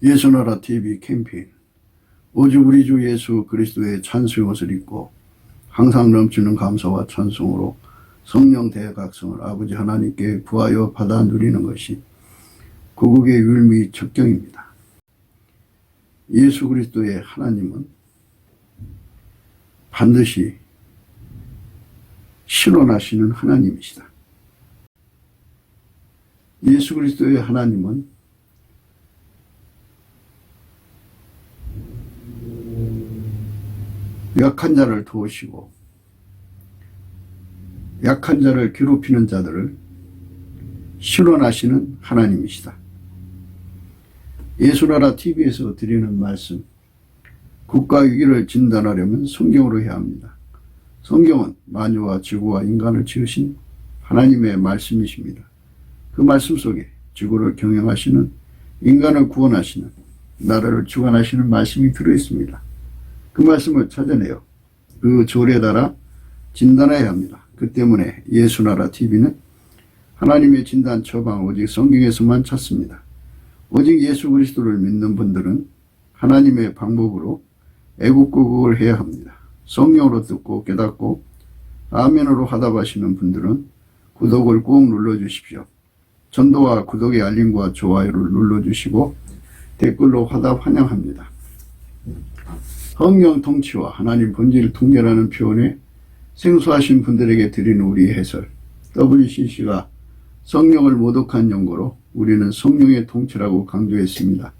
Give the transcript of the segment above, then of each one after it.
예수나라 TV 캠페인. 오직 우리 주 예수 그리스도의 찬수의 옷을 입고 항상 넘치는 감사와 찬송으로 성령 대각성을 아버지 하나님께 구하여 받아 누리는 것이 구국의 율미 척경입니다. 예수 그리스도의 하나님은 반드시 신원하시는 하나님이시다. 예수 그리스도의 하나님은 약한 자를 도우시고 약한 자를 괴롭히는 자들을 신원하시는 하나님이시다. 예수나라 TV에서 드리는 말씀, 국가 위기를 진단하려면 성경으로 해야 합니다. 성경은 만유와 지구와 인간을 지으신 하나님의 말씀이십니다. 그 말씀 속에 지구를 경영하시는, 인간을 구원하시는, 나라를 주관하시는 말씀이 들어있습니다. 그 말씀을 찾아내어 그 조례에 따라 진단해야 합니다. 그 때문에 예수나라 TV는 하나님의 진단 처방을 오직 성경에서만 찾습니다. 오직 예수 그리스도를 믿는 분들은 하나님의 방법으로 애국구국을 해야 합니다. 성령으로 듣고 깨닫고 아멘으로 화답하시는 분들은 구독을 꼭 눌러주십시오. 전도와 구독의 알림과 좋아요를 눌러주시고 댓글로 화답 환영합니다. 성령 통치와 하나님 본질 통계라는 표현에 생소하신 분들에게 드리는 우리의 해설, WCC가 성령을 모독한 연고로 우리는 성령의 통치라고 강조했습니다.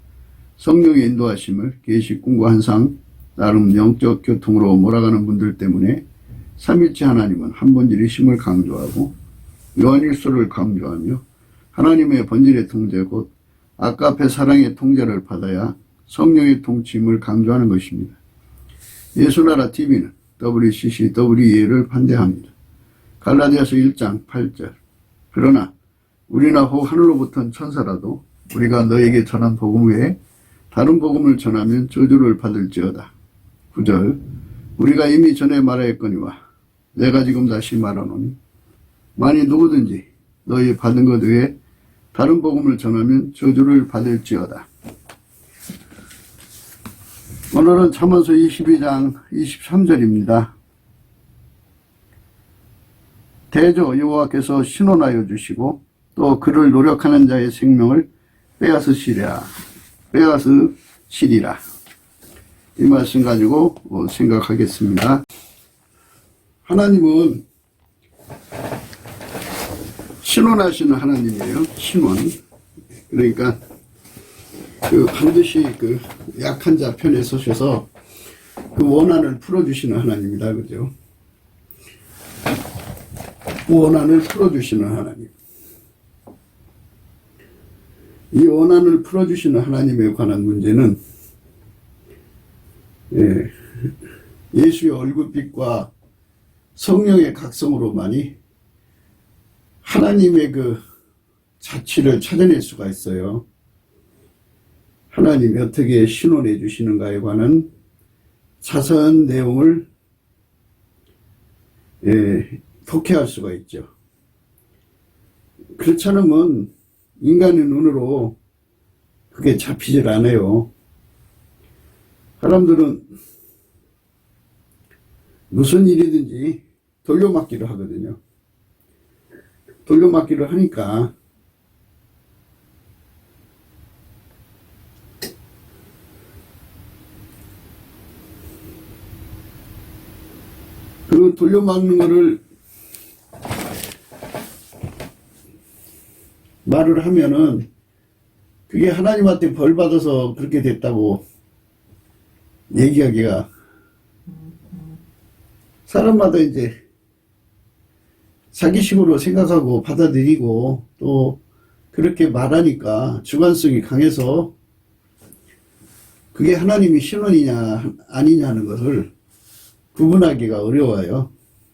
성령의 인도하심을 계시 꿈과 환상, 나름 영적 교통으로 몰아가는 분들 때문에 삼위일체 하나님은 한 본질이심을 강조하고 요한일서를 강조하며 하나님의 본질의 통제 곧 아까페 사랑의 통제를 받아야 성령의 통치임을 강조하는 것입니다. 예수나라 TV는 WCC, WEA를 반대합니다. 갈라디아서 1장 8절. 그러나 우리나 혹 하늘로부터 천사라도 우리가 너에게 전한 복음 외에 다른 복음을 전하면 저주를 받을지어다. 9절. 우리가 이미 전에 말하였거니와 내가 지금 다시 말하노니 만일 누구든지 너희 받은 것 외에 다른 복음을 전하면 저주를 받을지어다. 오늘은 잠언서 22장 23절입니다. 대저 여호와께서 신원하여 주시고 또 그를 노력하는 자의 생명을 빼앗으시리라. 이 말씀 가지고 생각하겠습니다. 하나님은 신원하시는 하나님이에요. 신원. 그러니까 반드시 약한 자 편에 서셔서 그 원한을 풀어주시는 하나님이다. 그죠? 원한을 풀어주시는 하나님. 이 원한을 풀어주시는 하나님에 관한 문제는 예수의 얼굴빛과 성령의 각성으로만이 하나님의 그 자취를 찾아낼 수가 있어요. 하나님이 어떻게 신원해 주시는가에 관한 자세한 내용을 독해할 수가 있죠. 그렇지 않으면 인간의 눈으로 그게 잡히질 않아요. 사람들은 무슨 일이든지 돌려막기를 하거든요. 돌려막기를 하니까 그 돌려막는 거를 말을 하면은 그게 하나님한테 벌 받아서 그렇게 됐다고 얘기하기가 사람마다 이제 자기식으로 생각하고 받아들이고 또 그렇게 말하니까 주관성이 강해서 그게 하나님이 신원이냐 아니냐 하는 것을 구분하기가 어려워요.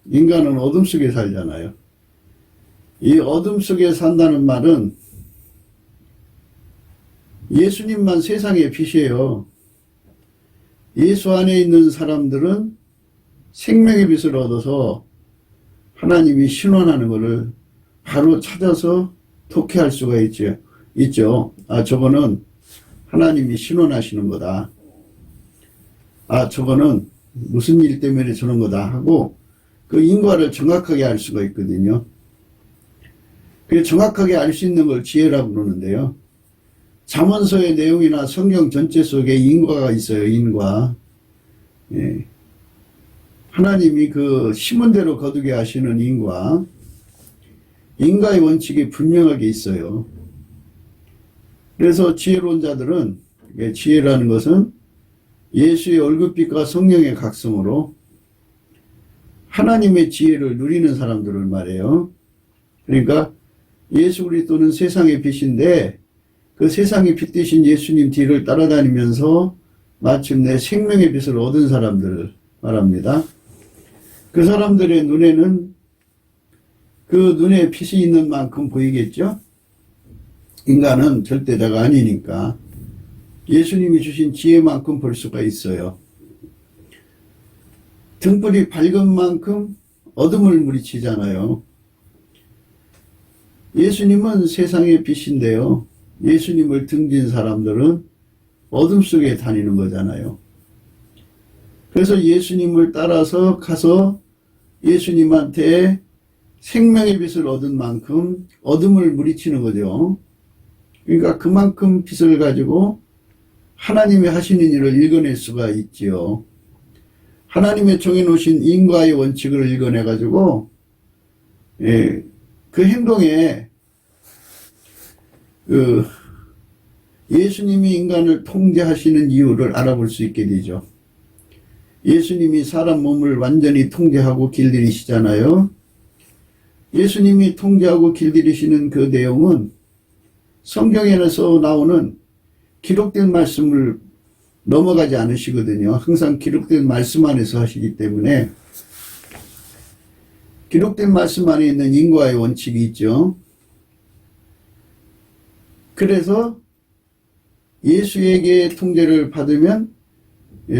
인간은 어둠 속에 살잖아요. 이 어둠 속에 산다는 말은 예수님만 세상의 빛이에요. 예수 안에 있는 사람들은 생명의 빛을 얻어서 하나님이 신원하는 것을 바로 찾아서 독해할 수가 있죠. 아, 저거는 하나님이 신원하시는 거다. 아, 저거는 무슨 일 때문에 저런 거다 하고 그 인과를 정확하게 알 수가 있거든요. 그 정확하게 알 수 있는 걸 지혜라고 그러는데요. 잠언서의 내용이나 성경 전체 속에 인과가 있어요. 인과. 예. 하나님이 그 심은 대로 거두게 하시는 인과. 인과의 원칙이 분명하게 있어요. 그래서 지혜로운 자들은, 지혜라는 것은 예수의 얼굴빛과 성령의 각성으로 하나님의 지혜를 누리는 사람들을 말해요. 그러니까 예수 그리스도는 세상의 빛인데 그 세상의 빛 되신 예수님 뒤를 따라다니면서 마침내 생명의 빛을 얻은 사람들을 말합니다. 그 사람들의 눈에는 그 눈에 빛이 있는 만큼 보이겠죠? 인간은 절대자가 아니니까 예수님이 주신 지혜만큼 볼 수가 있어요. 등불이 밝은 만큼 어둠을 물리치잖아요. 예수님은 세상의 빛인데요. 예수님을 등진 사람들은 어둠 속에 다니는 거잖아요. 그래서 예수님을 따라서 가서 예수님한테 생명의 빛을 얻은 만큼 어둠을 물리치는 거죠. 그러니까 그만큼 빛을 가지고 하나님이 하시는 일을 읽어낼 수가 있지요. 하나님의 정해놓으신 인과의 원칙을 읽어내가지고 그 행동에 예수님이 인간을 통제하시는 이유를 알아볼 수 있게 되죠. 예수님이 사람 몸을 완전히 통제하고 길들이시잖아요. 예수님이 통제하고 길들이시는 그 내용은 성경에서 나오는 기록된 말씀을 넘어가지 않으시거든요. 항상 기록된 말씀 안에서 하시기 때문에 기록된 말씀 안에 있는 인과의 원칙이 있죠. 그래서 예수에게 통제를 받으면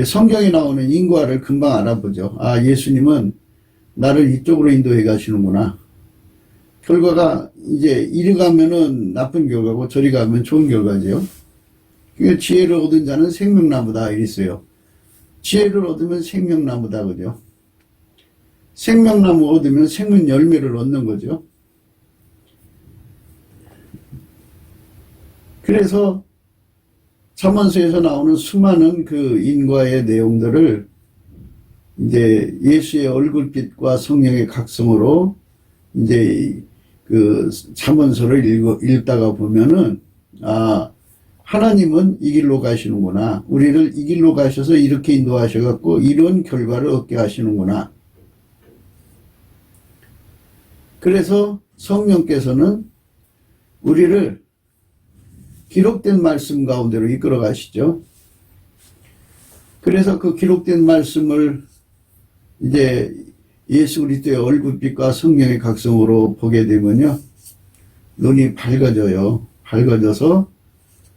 성경에 나오는 인과를 금방 알아보죠. 아, 예수님은 나를 이쪽으로 인도해 가시는구나. 결과가 이제 이리 가면은 나쁜 결과고 저리 가면 좋은 결과죠. 그러니까 지혜를 얻은 자는 생명나무다 이랬어요. 지혜를 얻으면 생명나무다 그죠. 생명나무 얻으면 생명 열매를 얻는 거죠. 그래서 잠언서에서 나오는 수많은 그 인과의 내용들을 이제 예수의 얼굴빛과 성령의 각성으로 이제 그 잠언서를 읽다가 보면은 아, 하나님은 이 길로 가시는구나. 우리를 이 길로 가셔서 이렇게 인도하셔갖고 이런 결과를 얻게 하시는구나. 그래서 성령께서는 우리를 기록된 말씀 가운데로 이끌어 가시죠. 그래서 그 기록된 말씀을 이제 예수 그리스도의 얼굴빛과 성령의 각성으로 보게 되면요. 눈이 밝아져요. 밝아져서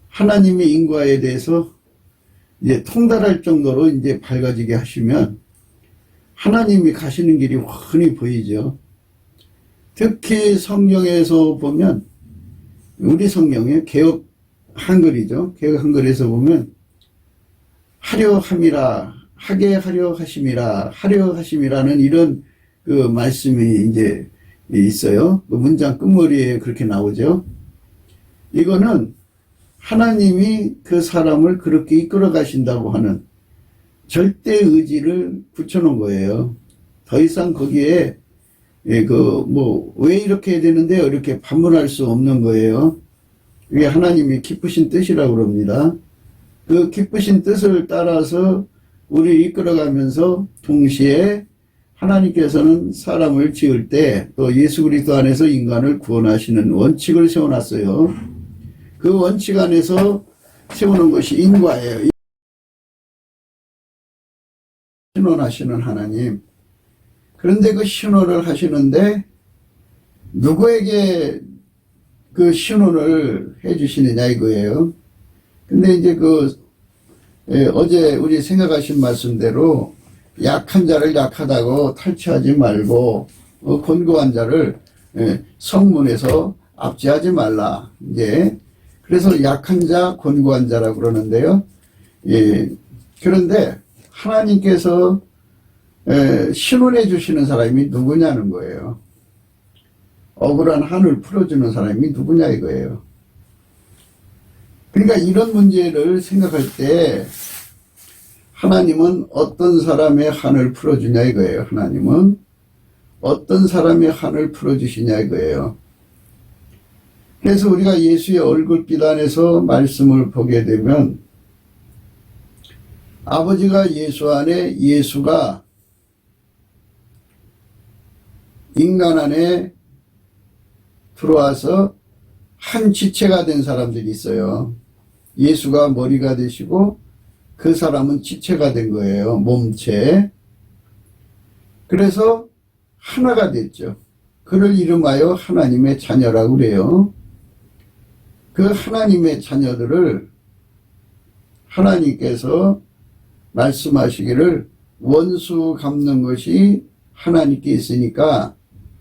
하나님의 인과에 대해서 이제 통달할 정도로 이제 밝아지게 하시면 하나님이 가시는 길이 훤히 보이죠. 특히 성경에서 보면 우리 성경에 개역 한글이죠. 개역 한글에서 보면 하려 함이라 하게 하려 하심이라 하려 하심이라는 이런 그 말씀이 이제 있어요. 그 문장 끝머리에 그렇게 나오죠. 이거는 하나님이 그 사람을 그렇게 이끌어 가신다고 하는 절대 의지를 붙여놓은 거예요. 더 이상 거기에 왜 이렇게 해야 되는데 이렇게 반문할 수 없는 거예요. 이게 하나님이 기쁘신 뜻이라고 그럽니다. 그 기쁘신 뜻을 따라서 우리를 이끌어가면서 동시에 하나님께서는 사람을 지을 때 또 예수 그리스도 안에서 인간을 구원하시는 원칙을 세워놨어요. 그 원칙 안에서 세우는 것이 인과예요. 신원하시는 하나님. 그런데 그 신원을 하시는데 누구에게 그 신원을 해주시느냐 이거예요. 근데 이제 어제 우리 생각하신 말씀대로 약한 자를 약하다고 탈취하지 말고 권고한 자를 성문에서 압제하지 말라. 이제 그래서 약한 자, 권고한 자라고 그러는데요. 예, 그런데 하나님께서 신원해 주시는 사람이 누구냐는 거예요. 억울한 한을 풀어주는 사람이 누구냐 이거예요. 그러니까 이런 문제를 생각할 때 하나님은 어떤 사람의 한을 풀어주냐 이거예요. 하나님은 어떤 사람의 한을 풀어주시냐 이거예요. 그래서 우리가 예수의 얼굴빛 안에서 말씀을 보게 되면 아버지가 예수 안에, 예수가 인간 안에 들어와서 한 지체가 된 사람들이 있어요. 예수가 머리가 되시고 그 사람은 지체가 된 거예요. 몸체. 그래서 하나가 됐죠. 그를 이름하여 하나님의 자녀라고 그래요. 그 하나님의 자녀들을 하나님께서 말씀하시기를 원수 갚는 것이 하나님께 있으니까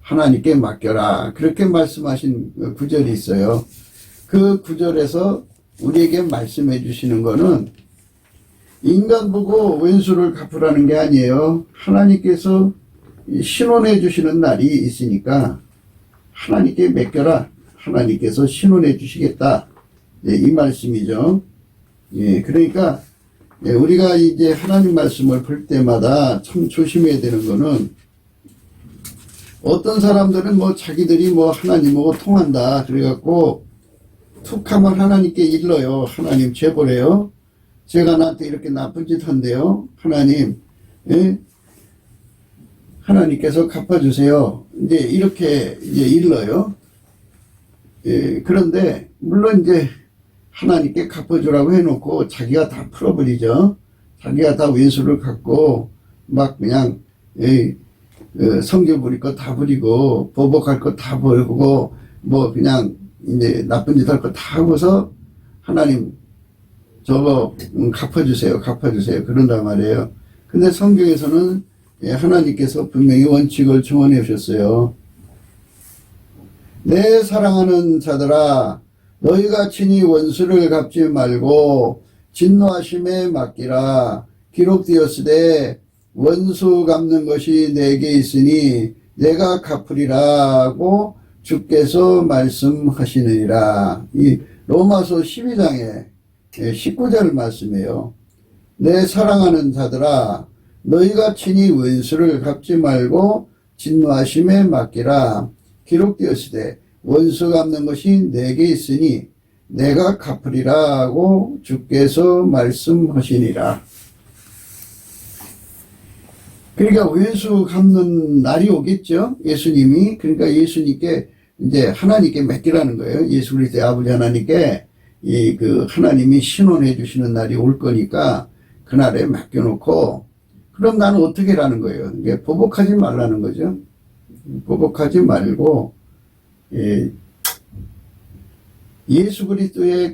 하나님께 맡겨라. 그렇게 말씀하신 구절이 있어요. 그 구절에서 우리에게 말씀해 주시는 거는 인간 보고 원수를 갚으라는 게 아니에요. 하나님께서 신원해 주시는 날이 있으니까 하나님께 맡겨라. 하나님께서 신원해 주시겠다. 예, 이 말씀이죠. 예, 그러니까 우리가 이제 하나님 말씀을 볼 때마다 참 조심해야 되는 거는 어떤 사람들은 뭐 자기들이 뭐 하나님하고 통한다 그래갖고 툭 하면 하나님께 일러요. 하나님 죄보래요. 제가 나한테 이렇게 나쁜 짓 한대요. 하나님, 예? 하나님께서 갚아주세요. 이제 이렇게 이제 일러요. 예, 그런데 물론 이제 하나님께 갚아주라고 해놓고 자기가 다 풀어버리죠. 자기가 다 왼수를 갖고 막 그냥 성질 부릴 거 다 부리고 보복할 거 다 버리고 뭐 그냥 이제 나쁜 짓 할 거 다 하고서 하나님 저거 갚아주세요. 갚아주세요. 그런단 말이에요. 근데 성경에서는 하나님께서 분명히 원칙을 정원해 주셨어요. 내 사랑하는 자들아 너희가 친히 원수를 갚지 말고 진노하심에 맡기라. 기록되었으되 원수 갚는 것이 내게 있으니 내가 갚으리라고 주께서 말씀하시느니라. 이 로마서 12장에 19절 말씀이에요. 내 사랑하는 자들아 너희가 친히 원수를 갚지 말고 진노하심에 맡기라. 기록되었으되 원수 갚는 것이 내게 있으니 내가 갚으리라고 주께서 말씀하시니라. 그러니까 원수 갚는 날이 오겠죠. 예수님이. 그러니까 예수님께 이제 하나님께 맡기라는 거예요. 예수 그리스도의 아버지 하나님께 그 하나님이 신원해 주시는 날이 올 거니까 그날에 맡겨놓고 그럼 나는 어떻게 하라는 거예요. 이게 보복하지 말라는 거죠. 보복하지 말고 예수 그리스도의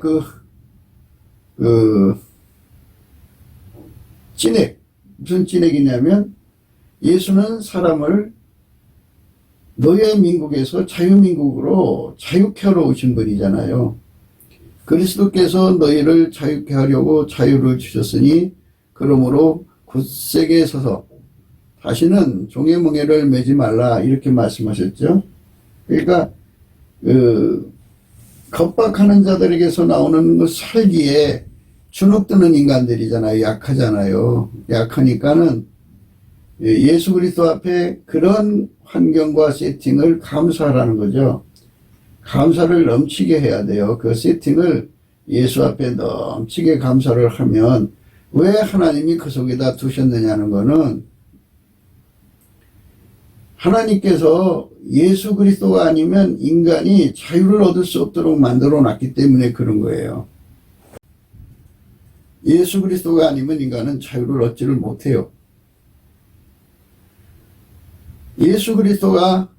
진액, 무슨 진액이냐면 예수는 사람을 노예 민국에서 자유민국으로 자유케 하러 오신 분이잖아요. 그리스도께서 너희를 자유케 하려고 자유를 주셨으니 그러므로 굳세게 서서 다시는 종의 멍에를 매지 말라 이렇게 말씀하셨죠. 그러니까 겁박하는 자들에게서 나오는 그 살기에 주눅드는 인간들이잖아요. 약하잖아요. 약하니까는 예수 그리스도 앞에 그런 환경과 세팅을 감사하라는 거죠. 감사를 넘치게 해야 돼요. 그 세팅을 예수 앞에 넘치게 감사를 하면 왜 하나님이 그 속에다 두셨느냐는 거는 하나님께서 예수 그리스도가 아니면 인간이 자유를 얻을 수 없도록 만들어 놨기 때문에 그런 거예요. 예수 그리스도가 아니면 인간은 자유를 얻지를 못해요. 예수 그리스도가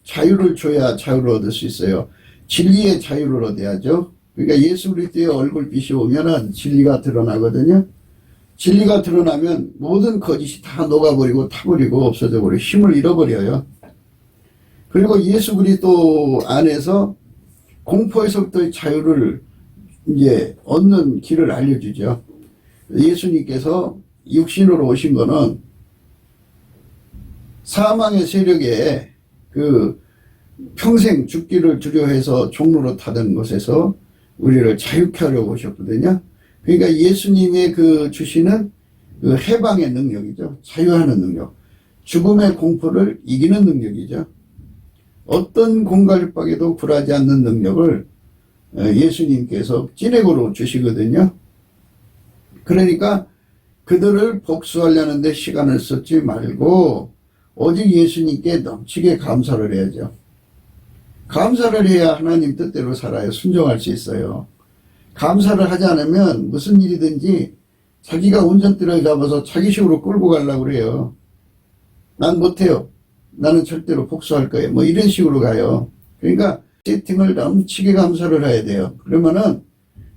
자유를 줘야 자유를 얻을 수 있어요. 진리의 자유를 얻어야죠. 그러니까 예수 그리스도의 얼굴빛이 오면은 진리가 드러나거든요. 진리가 드러나면 모든 거짓이 다 녹아버리고 타버리고 없어져 버리고 힘을 잃어버려요. 그리고 예수 그리스도 안에서 공포에서부터의 자유를 이제 얻는 길을 알려주죠. 예수님께서 육신으로 오신 거는 사망의 세력에 그 평생 죽기를 두려워해서 종로로 타던 곳에서 우리를 자유케 하려고 오셨거든요. 그러니까 예수님의 그 주시는 그 해방의 능력이죠. 자유하는 능력. 죽음의 공포를 이기는 능력이죠. 어떤 공갈박에도 굴하지 않는 능력을 예수님께서 찐액으로 주시거든요. 그러니까 그들을 복수하려는 데 시간을 쓰지 말고 오직 예수님께 넘치게 감사를 해야죠. 감사를 해야 하나님 뜻대로 살아요. 순종할 수 있어요. 감사를 하지 않으면 무슨 일이든지 자기가 운전대를 잡아서 자기식으로 끌고 가려고 그래요. 난 못해요. 나는 절대로 복수할 거예요. 뭐 이런 식으로 가요. 그러니까 세팅을 넘치게 감사를 해야 돼요. 그러면은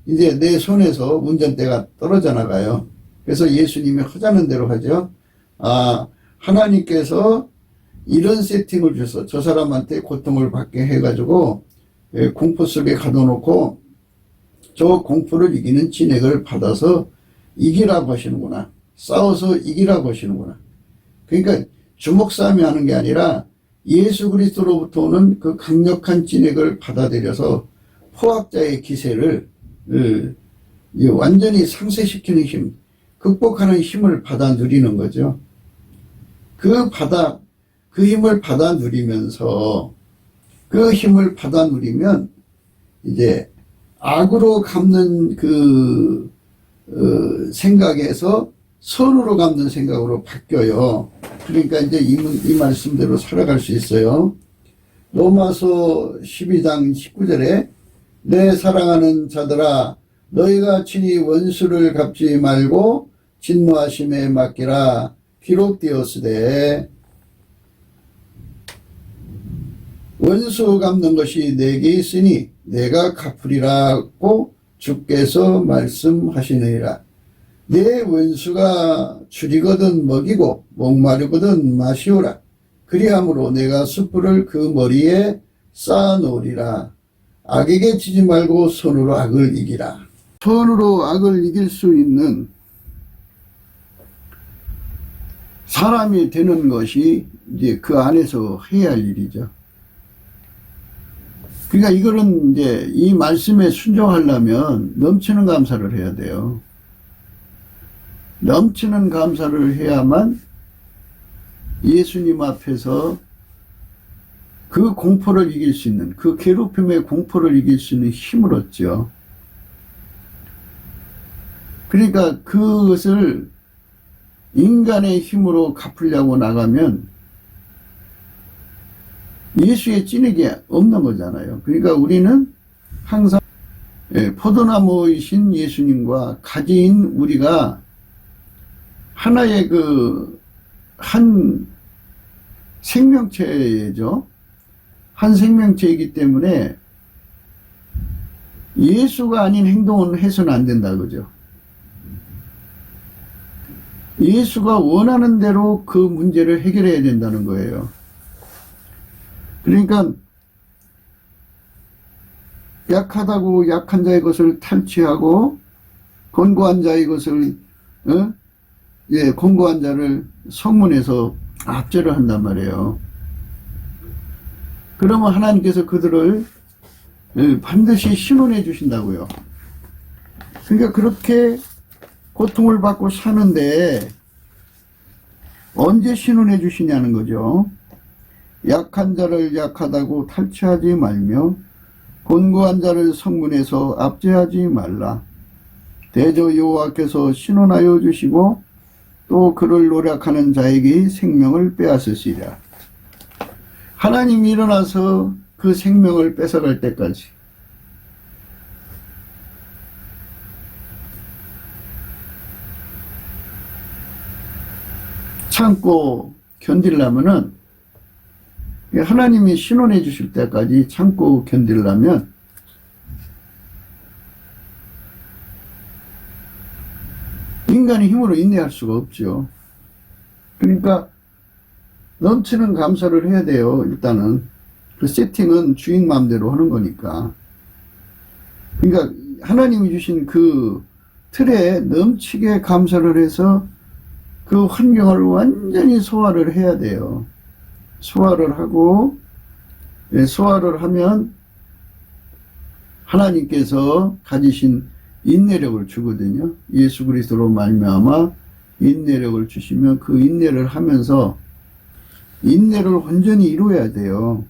이제 내 손에서 운전대가 떨어져 나가요. 그래서 예수님이 하자는 대로 하죠. 아, 하나님께서 이런 세팅을 줘서 저 사람한테 고통을 받게 해가지고 공포 속에 가둬놓고 저 공포를 이기는 진액을 받아서 이기라고 하시는구나. 싸워서 이기라고 하시는구나. 그러니까 주먹 싸움이 하는 게 아니라 예수 그리스도로부터 오는 그 강력한 진액을 받아들여서 포악자의 기세를 완전히 상쇄시키는 힘, 극복하는 힘을 받아 누리는 거죠. 그 힘을 받아 누리면서 그 힘을 받아 누리면 이제 악으로 갚는 그 생각에서 선으로 갚는 생각으로 바뀌어요. 그러니까 이제 이 말씀대로 살아갈 수 있어요. 로마서 12장 19절에 내 사랑하는 자들아 너희가 친히 원수를 갚지 말고 진노하심에 맡기라. 기록되었으되 원수 갚는 것이 내게 있으니 내가 갚으리라고 주께서 말씀하시느니라. 내 원수가 줄이거든 먹이고 목마르거든 마시오라. 그리함으로 내가 숯불을 그 머리에 쌓아놓으리라. 악에게 지지 말고 손으로 악을 이기라. 손으로 악을 이길 수 있는 사람이 되는 것이 이제 그 안에서 해야 할 일이죠. 그러니까 이거는 이제 이 말씀에 순종하려면 넘치는 감사를 해야 돼요. 넘치는 감사를 해야만 예수님 앞에서 그 공포를 이길 수 있는, 그 괴롭힘의 공포를 이길 수 있는 힘을 얻죠. 그러니까 그것을 인간의 힘으로 갚으려고 나가면 예수의 찐액이 없는 거잖아요. 그러니까 우리는 항상 포도나무이신 예수님과 가지인 우리가 하나의 한 생명체죠. 한 생명체이기 때문에 예수가 아닌 행동은 해서는 안 된다 그죠. 예수가 원하는 대로 그 문제를 해결해야 된다는 거예요. 그러니까 약하다고 약한 자의 것을 탈취하고 권고한 자의 것을 권고한 자를 성문에서 압제를 한단 말이에요. 그러면 하나님께서 그들을 반드시 신원해 주신다고요. 그러니까 그렇게 고통을 받고 사는데 언제 신원해 주시냐는 거죠. 약한 자를 약하다고 탈취하지 말며 권고한 자를 성문에서 압제하지 말라. 대저 여호와께서 신원하여 주시고 또 그를 노력하는 자에게 생명을 빼앗으시랴. 하나님이 일어나서 그 생명을 뺏어갈 때까지 참고 견디려면은 하나님이 신원해 주실 때까지 참고 견디려면 인간의 힘으로 인내할 수가 없죠. 그러니까 넘치는 감사를 해야 돼요. 일단은 그 세팅은 주인 마음대로 하는 거니까. 그러니까 하나님이 주신 그 틀에 넘치게 감사를 해서 그 환경을 완전히 소화를 해야 돼요. 소화를 하고, 소화를 하면 하나님께서 가지신 인내력을 주거든요. 예수 그리스도로 말미암아 인내력을 주시면 그 인내를 하면서 인내를 온전히 이루어야 돼요.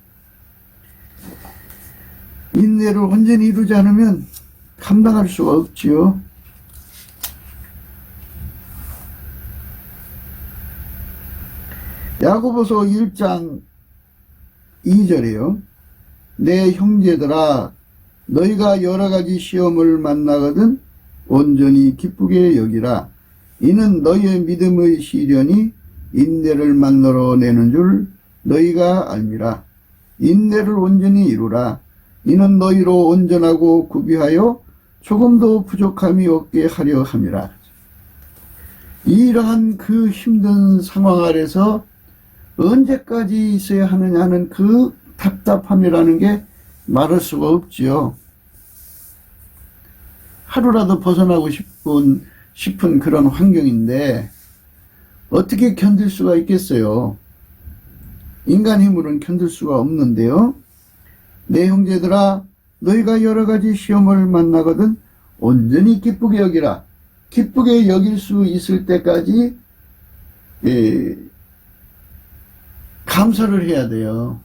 인내를 온전히 이루지 않으면 감당할 수가 없지요. 야고보서 1장 2절에요. 내 형제들아 너희가 여러가지 시험을 만나거든 온전히 기쁘게 여기라. 이는 너희의 믿음의 시련이 인내를 만들어내는 줄 너희가 알미라. 인내를 온전히 이루라. 이는 너희로 온전하고 구비하여 조금도 부족함이 없게 하려 함이라. 이러한 그 힘든 상황 아래서 언제까지 있어야 하느냐 하는 그 답답함이라는 게 말할 수가 없지요. 하루라도 벗어나고 싶은 그런 환경인데 어떻게 견딜 수가 있겠어요? 인간 힘으로는 견딜 수가 없는데요. 내 형제들아 너희가 여러가지 시험을 만나거든 온전히 기쁘게 여기라. 기쁘게 여길 수 있을 때까지 감사를 해야 돼요.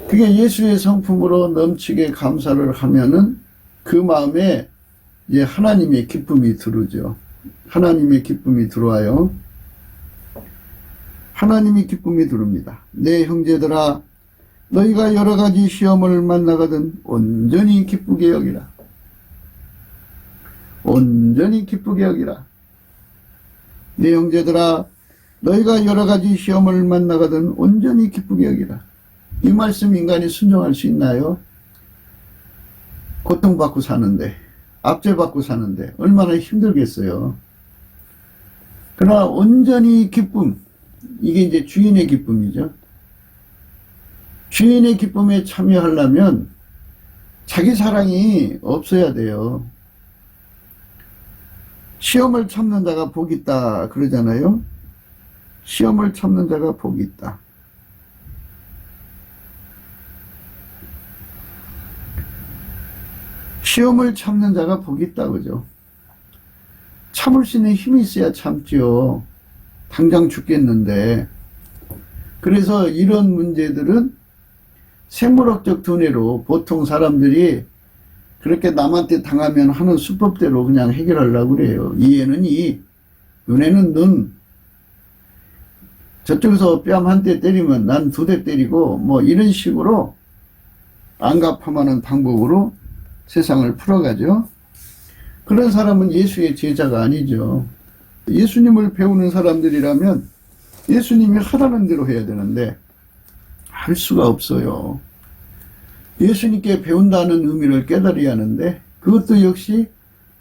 그게 예수의 성품으로 넘치게 감사를 하면은 그 마음에 이제 하나님의 기쁨이 들어오죠. 하나님의 기쁨이 들어와요. 하나님의 기쁨이 들어옵니다. 내 형제들아 너희가 여러가지 시험을 만나거든 온전히 기쁘게 여기라. 온전히 기쁘게 여기라. 내 형제들아 너희가 여러가지 시험을 만나거든 온전히 기쁘게 여기라. 이 말씀 인간이 순종할 수 있나요? 고통받고 사는데, 압제받고 사는데 얼마나 힘들겠어요. 그러나 온전히 기쁨, 이게 이제 주인의 기쁨이죠. 주인의 기쁨에 참여하려면 자기 사랑이 없어야 돼요. 시험을 참는 자가 복이 있다 그러잖아요. 시험을 참는 자가 복이 있다. 시험을 참는 자가 복이 있다 그죠. 참을 수 있는 힘이 있어야 참지요. 당장 죽겠는데. 그래서 이런 문제들은 생물학적 두뇌로 보통 사람들이 그렇게 남한테 당하면 하는 수법대로 그냥 해결하려고 그래요. 이에는 이, 눈에는 눈. 저쪽에서 뺨 한 대 때리면 난 두 대 때리고 뭐 이런 식으로 안갑함하는 방법으로 세상을 풀어가죠. 그런 사람은 예수의 제자가 아니죠. 예수님을 배우는 사람들이라면 예수님이 하라는 대로 해야 되는데 할 수가 없어요. 예수님께 배운다는 의미를 깨달아야 하는데 그것도 역시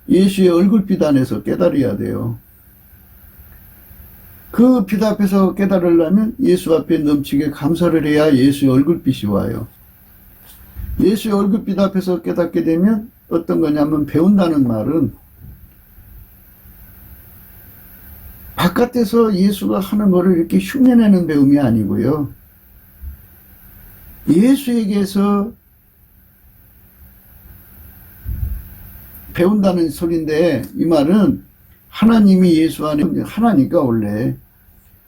예수의 얼굴빛 안에서 깨달아야 돼요. 그 빛 앞에서 깨달으려면 예수 앞에 넘치게 감사를 해야 예수의 얼굴빛이 와요. 예수의 얼굴빛 앞에서 깨닫게 되면 어떤 거냐면 배운다는 말은 바깥에서 예수가 하는 거를 이렇게 흉내내는 배움이 아니고요. 예수에게서 배운다는 소리인데 이 말은 하나님이 예수 안에 하나니까 원래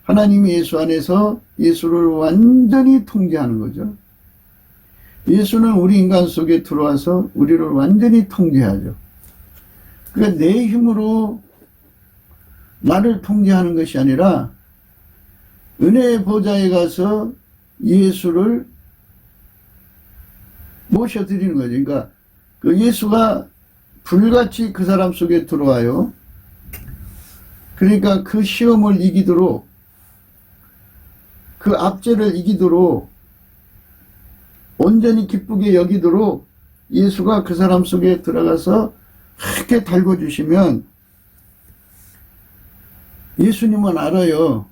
하나님이 예수 안에서 예수를 완전히 통제하는 거죠. 예수는 우리 인간 속에 들어와서 우리를 완전히 통제하죠. 그러니까 내 힘으로 나를 통제하는 것이 아니라 은혜의 보좌에 가서 예수를 모셔드리는 거죠. 그러니까 그 예수가 불같이 그 사람 속에 들어와요. 그러니까 그 시험을 이기도록 그 압제를 이기도록 온전히 기쁘게 여기도록 예수가 그 사람 속에 들어가서 크게 달궈주시면 예수님은 알아요.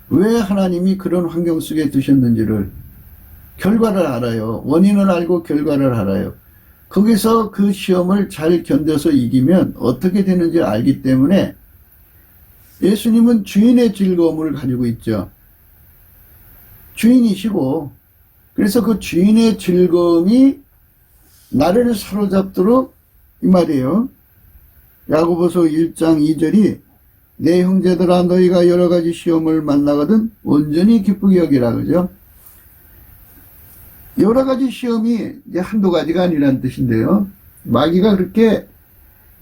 왜 하나님이 그런 환경 속에 두셨는지를. 결과를 알아요. 원인을 알고 결과를 알아요. 거기서 그 시험을 잘 견뎌서 이기면 어떻게 되는지 알기 때문에 예수님은 주인의 즐거움을 가지고 있죠. 주인이시고, 그래서 그 주인의 즐거움이 나를 사로잡도록 이 말이에요. 야고보서 1장 2절이 내 형제들아 너희가 여러 가지 시험을 만나거든 온전히 기쁘게 여기라 그러죠. 여러 가지 시험이 이제 한두 가지가 아니라는 뜻인데요. 마귀가 그렇게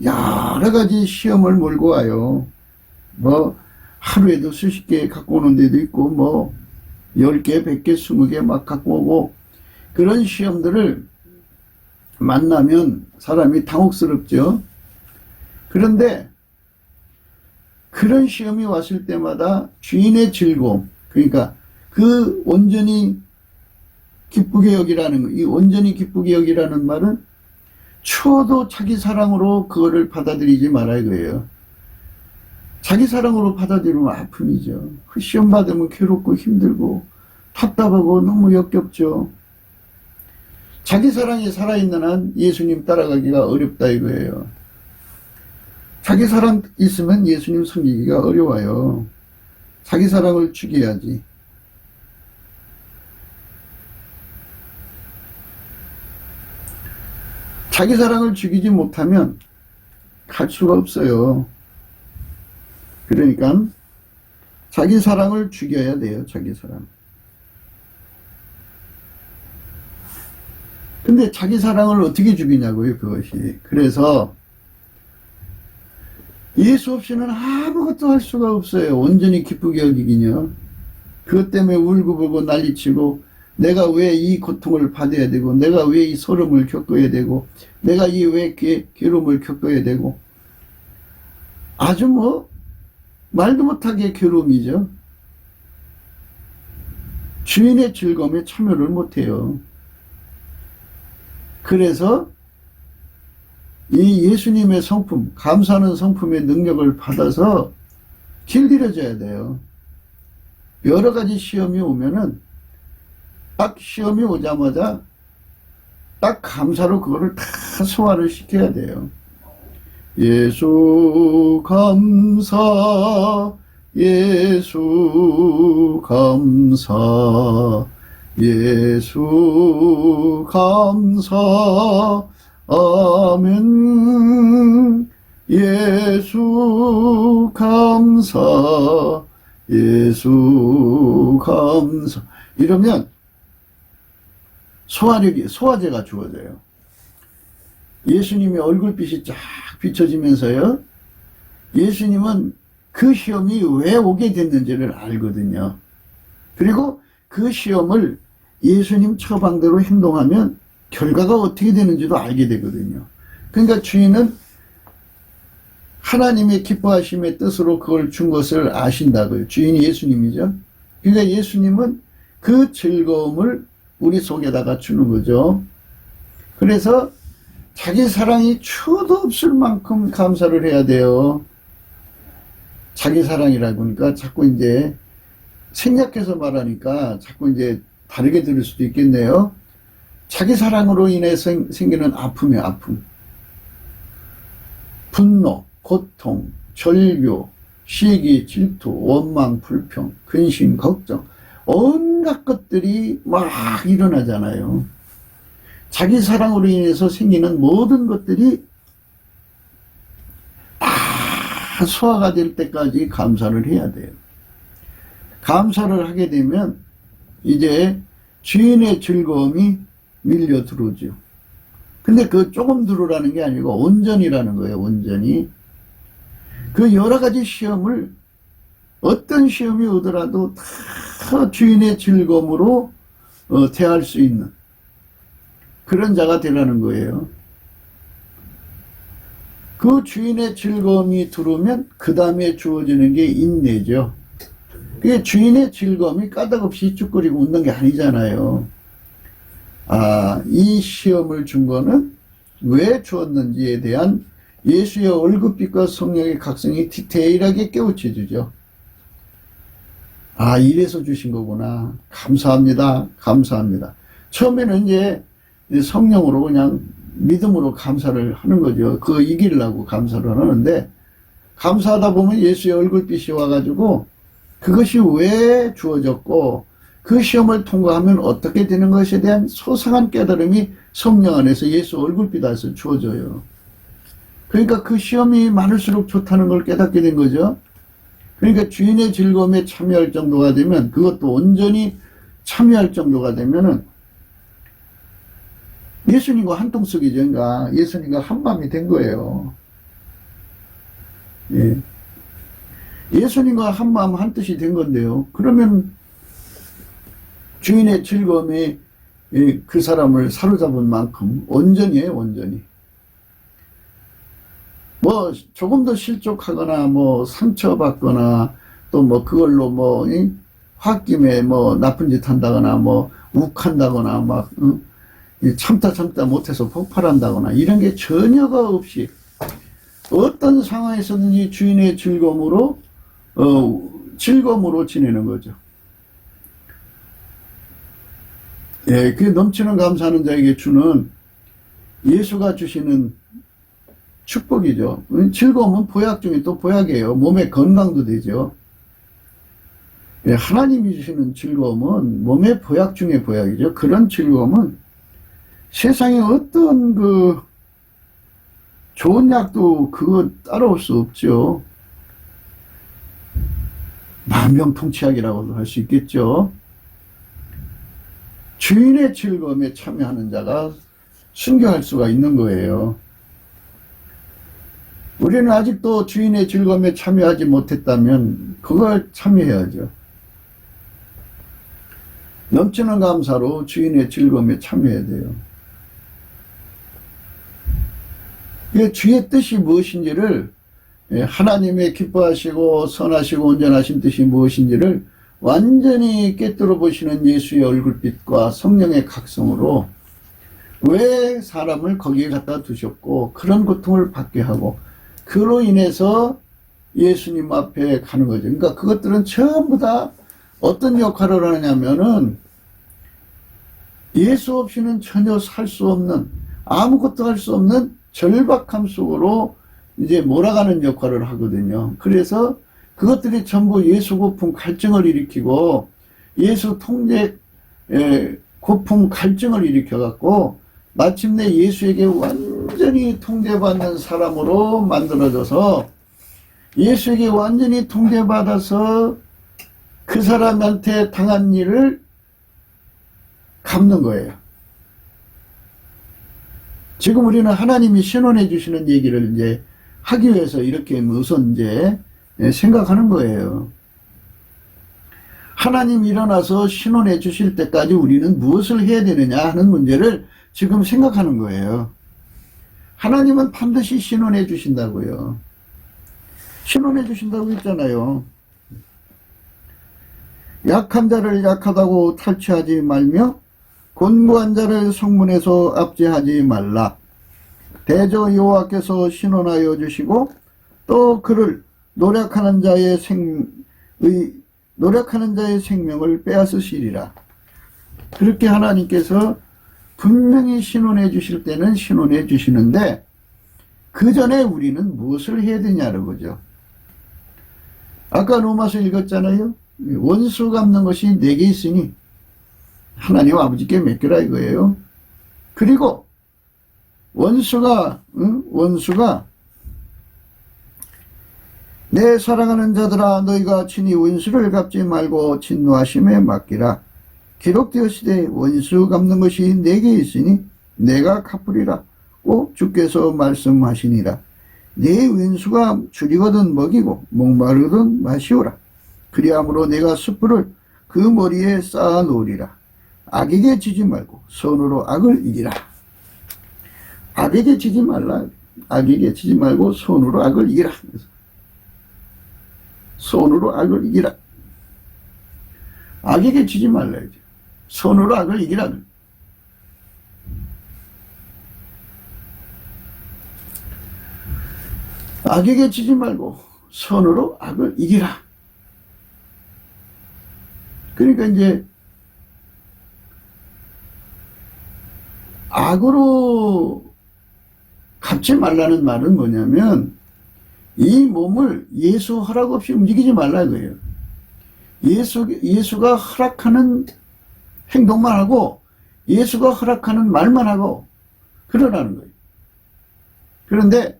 여러 가지 시험을 몰고 와요. 뭐 하루에도 수십 개 갖고 오는 데도 있고 뭐 10개, 100개, 20개 막 갖고 오고 그런 시험들을 만나면 사람이 당혹스럽죠. 그런데 그런 시험이 왔을 때마다 주인의 즐거움, 그러니까 그 온전히 기쁘게 여기라는 거, 이 온전히 기쁘게 여기라는 말은 추워도 자기 사랑으로 그거를 받아들이지 말아야 이거예요. 자기 사랑으로 받아들이면 아픔이죠. 그 시험 받으면 괴롭고 힘들고 답답하고 너무 역겹죠. 자기 사랑이 살아있는 한 예수님 따라가기가 어렵다 이거예요. 자기 사랑 있으면 예수님 섬기기가 어려워요. 자기 사랑을 죽여야지. 자기 사랑을 죽이지 못하면 갈 수가 없어요. 그러니까 자기 사랑을 죽여야 돼요. 자기 사랑. 근데 자기 사랑을 어떻게 죽이냐고요. 그것이. 그래서 예수 없이는 아무것도 할 수가 없어요. 온전히 기쁘게 여기긴요. 그것 때문에 울고불고 난리치고 내가 왜 이 고통을 받아야 되고 내가 왜 이 소름을 겪어야 되고 내가 이 왜 괴로움을 겪어야 되고 아주 뭐 말도 못하게 괴로움이죠. 주인의 즐거움에 참여를 못해요. 그래서 이 예수님의 성품, 감사하는 성품의 능력을 받아서 길들여져야 돼요. 여러 가지 시험이 오면은 딱 시험이 오자마자 딱 감사로 그거를 다 소화를 시켜야 돼요. 예수 감사, 예수 감사, 예수 감사, 아멘. 예수 감사, 예수 감사. 이러면 소화제가 주어져요. 예수님의 얼굴빛이 쫙 비춰지면서요. 예수님은 그 시험이 왜 오게 됐는지를 알거든요. 그리고 그 시험을 예수님 처방대로 행동하면 결과가 어떻게 되는지도 알게 되거든요. 그러니까 주인은 하나님의 기뻐하심의 뜻으로 그걸 준 것을 아신다고요. 주인이 예수님이죠. 그러니까 예수님은 그 즐거움을 우리 속에다가 주는 거죠. 그래서 자기 사랑이 추워도 없을 만큼 감사를 해야 돼요. 자기 사랑이라고 하니까 자꾸 이제 생략해서 말하니까 자꾸 이제 다르게 들을 수도 있겠네요. 자기 사랑으로 인해서 생기는 아픔이에요. 아픔. 분노, 고통, 절규, 시기, 질투, 원망, 불평, 근심, 걱정 온갖 것들이 막 일어나잖아요. 자기 사랑으로 인해서 생기는 모든 것들이 다 소화가 될 때까지 감사를 해야 돼요. 감사를 하게 되면 이제 주인의 즐거움이 밀려 들어오죠. 근데 그 조금 들어오라는 게 아니고 온전이라는 거예요. 온전히. 그 여러 가지 시험을 어떤 시험이 오더라도 다 주인의 즐거움으로 대할 수 있는 그런 자가 되라는 거예요. 그 주인의 즐거움이 들어오면 그 다음에 주어지는 게 인내죠. 그게 주인의 즐거움이 까닭없이 쭈그리고 웃는 게 아니잖아요. 아, 이 시험을 준 거는 왜 주었는지에 대한 예수의 얼굴빛과 성령의 각성이 디테일하게 깨우쳐 주죠. 아, 이래서 주신 거구나. 감사합니다. 감사합니다. 처음에는 이제 성령으로 그냥 믿음으로 감사를 하는 거죠. 그거 이기려고 감사를 하는데, 감사하다 보면 예수의 얼굴빛이 와가지고 그것이 왜 주어졌고 그 시험을 통과하면 어떻게 되는 것에 대한 소상한 깨달음이 성령 안에서 예수 얼굴빛 안에서 주어져요. 그러니까 그 시험이 많을수록 좋다는 걸 깨닫게 된 거죠. 그러니까 주인의 즐거움에 참여할 정도가 되면, 그것도 온전히 참여할 정도가 되면은 예수님과 한통속이죠. 그러니까 예수님과 한마음이 된 거예요. 예. 예수님과 한마음 한뜻이 된 건데요. 그러면 주인의 즐거움이 그 사람을 사로잡은 만큼 온전히에요, 온전히. 뭐 조금 더 실족하거나 뭐 상처받거나 또 뭐 그걸로 뭐 홧김에 뭐 나쁜 짓 한다거나 뭐 욱한다거나 막 참다 못해서 폭발한다거나 이런 게 전혀가 없이 어떤 상황에서든지 주인의 즐거움으로 즐거움으로 지내는 거죠. 예, 그 넘치는 감사하는 자에게 주는 예수가 주시는 축복이죠. 즐거움은 보약 중에 또 보약이에요. 몸의 건강도 되죠. 예, 하나님이 주시는 즐거움은 몸의 보약 중에 보약이죠. 그런 즐거움은 세상에 어떤 그 좋은 약도 그거 따라올 수 없죠. 만병통치약이라고도 할 수 있겠죠. 주인의 즐거움에 참여하는 자가 순교할 수가 있는 거예요. 우리는 아직도 주인의 즐거움에 참여하지 못했다면 그걸 참여해야죠. 넘치는 감사로 주인의 즐거움에 참여해야 돼요. 주의 뜻이 무엇인지를, 하나님의 기뻐하시고 선하시고 온전하신 뜻이 무엇인지를 완전히 깨뜨려 보시는 예수의 얼굴빛과 성령의 각성으로 왜 사람을 거기에 갖다 두셨고 그런 고통을 받게 하고 그로 인해서 예수님 앞에 가는 거죠. 그러니까 그것들은 전부 다 어떤 역할을 하냐면은 예수 없이는 전혀 살 수 없는, 아무것도 할 수 없는 절박함 속으로 이제 몰아가는 역할을 하거든요. 그래서 그것들이 전부 예수 고품 갈증을 일으키고 예수 통제 고품 갈증을 일으켜갖고 마침내 예수에게 완전히 통제받는 사람으로 만들어져서 예수에게 완전히 통제받아서 그 사람한테 당한 일을 갚는 거예요. 지금 우리는 하나님이 신원해 주시는 얘기를 이제 하기 위해서 이렇게 우선 이제 생각하는 거예요. 하나님 일어나서 신원해 주실 때까지 우리는 무엇을 해야 되느냐 하는 문제를 지금 생각하는 거예요. 하나님은 반드시 신원해 주신다고요. 신원해 주신다고 했잖아요. 약한 자를 약하다고 탈취하지 말며 곤고한 자를 성문에서 압제하지 말라. 대저 여호와께서 신원하여 주시고 또 그를 노력하는 자의 생명을 빼앗으시리라. 그렇게 하나님께서 분명히 신원해 주실 때는 신원해 주시는데 그 전에 우리는 무엇을 해야 되냐는 거죠. 아까 로마서 읽었잖아요. 원수 갚는 것이 내게 있으니 하나님 아버지께 맡겨라 이거예요. 그리고 원수가 내 사랑하는 자들아 너희가 친히 원수를 갚지 말고 진노하심에 맡기라. 기록되었으되 원수 갚는 것이 내게 있으니 내가 갚으리라. 꼭 주께서 말씀하시니라. 내 원수가 줄이거든 먹이고 목마르거든 마시오라. 그리함으로 내가 숯불을 그 머리에 쌓아 놓으리라. 악에게 지지 말고 손으로 악을 이기라. 악에게 지지 말라. 악에게 지지 말고 손으로 악을 이기라. 손으로 악을 이기라. 악에게 지지 말라. 손으로 악을 이기라. 악에게 지지 말고 손으로 악을 이기라. 그러니까 이제 악으로 갚지 말라는 말은 뭐냐면 이 몸을 예수 허락 없이 움직이지 말라 이거예요. 예수가 허락하는 행동만 하고 예수가 허락하는 말만 하고 그러라는 거예요. 그런데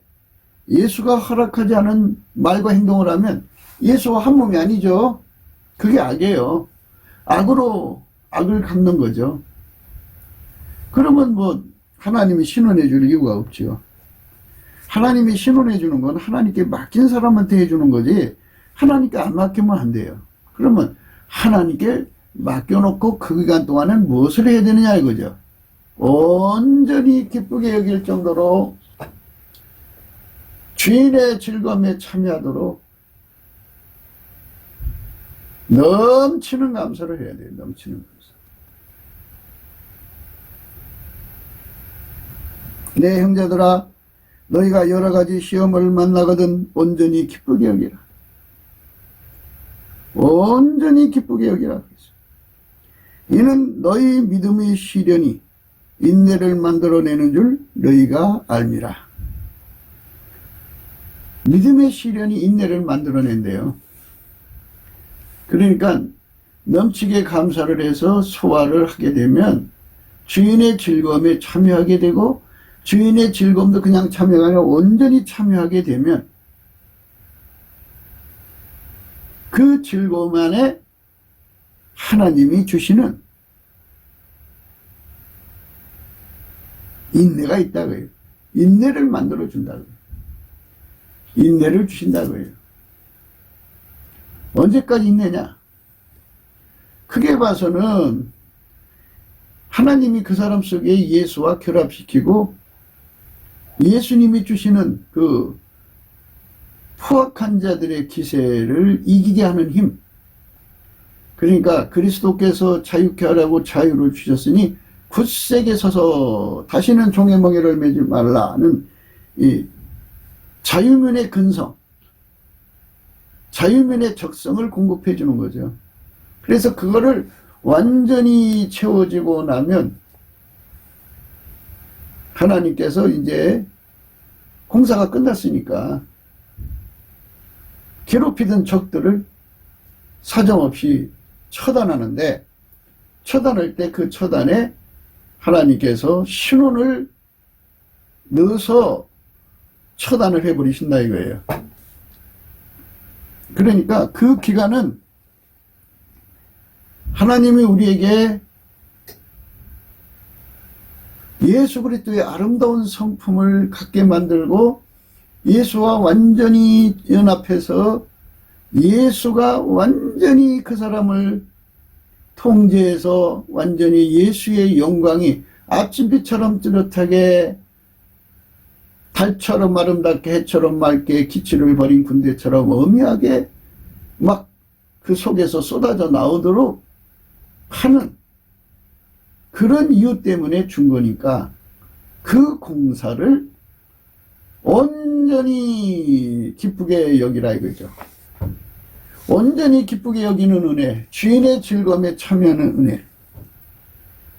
예수가 허락하지 않은 말과 행동을 하면 예수와 한 몸이 아니죠. 그게 악이에요. 악으로 악을 갚는 거죠. 그러면 뭐 하나님이 신원해 줄 이유가 없죠. 하나님이 신원해 주는 건 하나님께 맡긴 사람한테 해주는 거지 하나님께 안 맡기면 안 돼요. 그러면 하나님께 맡겨놓고 그 기간 동안은 무엇을 해야 되느냐 이거죠. 온전히 기쁘게 여길 정도로 주인의 즐거움에 참여하도록 넘치는 감사를 해야 돼요. 넘치는 감사. 내 형제들아 너희가 여러 가지 시험을 만나거든 온전히 기쁘게 여기라. 온전히 기쁘게 여기라. 이는 너희 믿음의 시련이 인내를 만들어내는 줄 너희가 알미라. 믿음의 시련이 인내를 만들어낸대요. 그러니까 넘치게 감사를 해서 소화를 하게 되면 주인의 즐거움에 참여하게 되고 주인의 즐거움도 그냥 참여가 아니라 온전히 참여하게 되면 그 즐거움 안에 하나님이 주시는 인내가 있다고요. 인내를 만들어 준다고요. 인내를 주신다고요. 언제까지 인내냐? 크게 봐서는 하나님이 그 사람 속에 예수와 결합시키고 예수님이 주시는 그 포악한 자들의 기세를 이기게 하는 힘. 그러니까 그리스도께서 자유케 하라고 자유를 주셨으니 굳세게 서서 다시는 종의 멍에를 매지 말라는 이 자유면의 근성, 자유면의 적성을 공급해 주는 거죠. 그래서 그거를 완전히 채워지고 나면 하나님께서 이제 공사가 끝났으니까 괴롭히던 적들을 사정없이 처단하는데 처단할 때 그 처단에 하나님께서 신원을 넣어서 처단을 해버리신다 이거예요. 그러니까 그 기간은 하나님이 우리에게 예수 그리스도의 아름다운 성품을 갖게 만들고 예수와 완전히 연합해서 예수가 완전히 그 사람을 통제해서 완전히 예수의 영광이 아침빛처럼 뚜렷하게 달처럼 아름답게 해처럼 맑게 기치를 벌인 군대처럼 어미하게 막 그 속에서 쏟아져 나오도록 하는 그런 이유 때문에 준 거니까 그 공사를 온전히 기쁘게 여기라 이거죠. 온전히 기쁘게 여기는 은혜, 주인의 즐거움에 참여하는 은혜.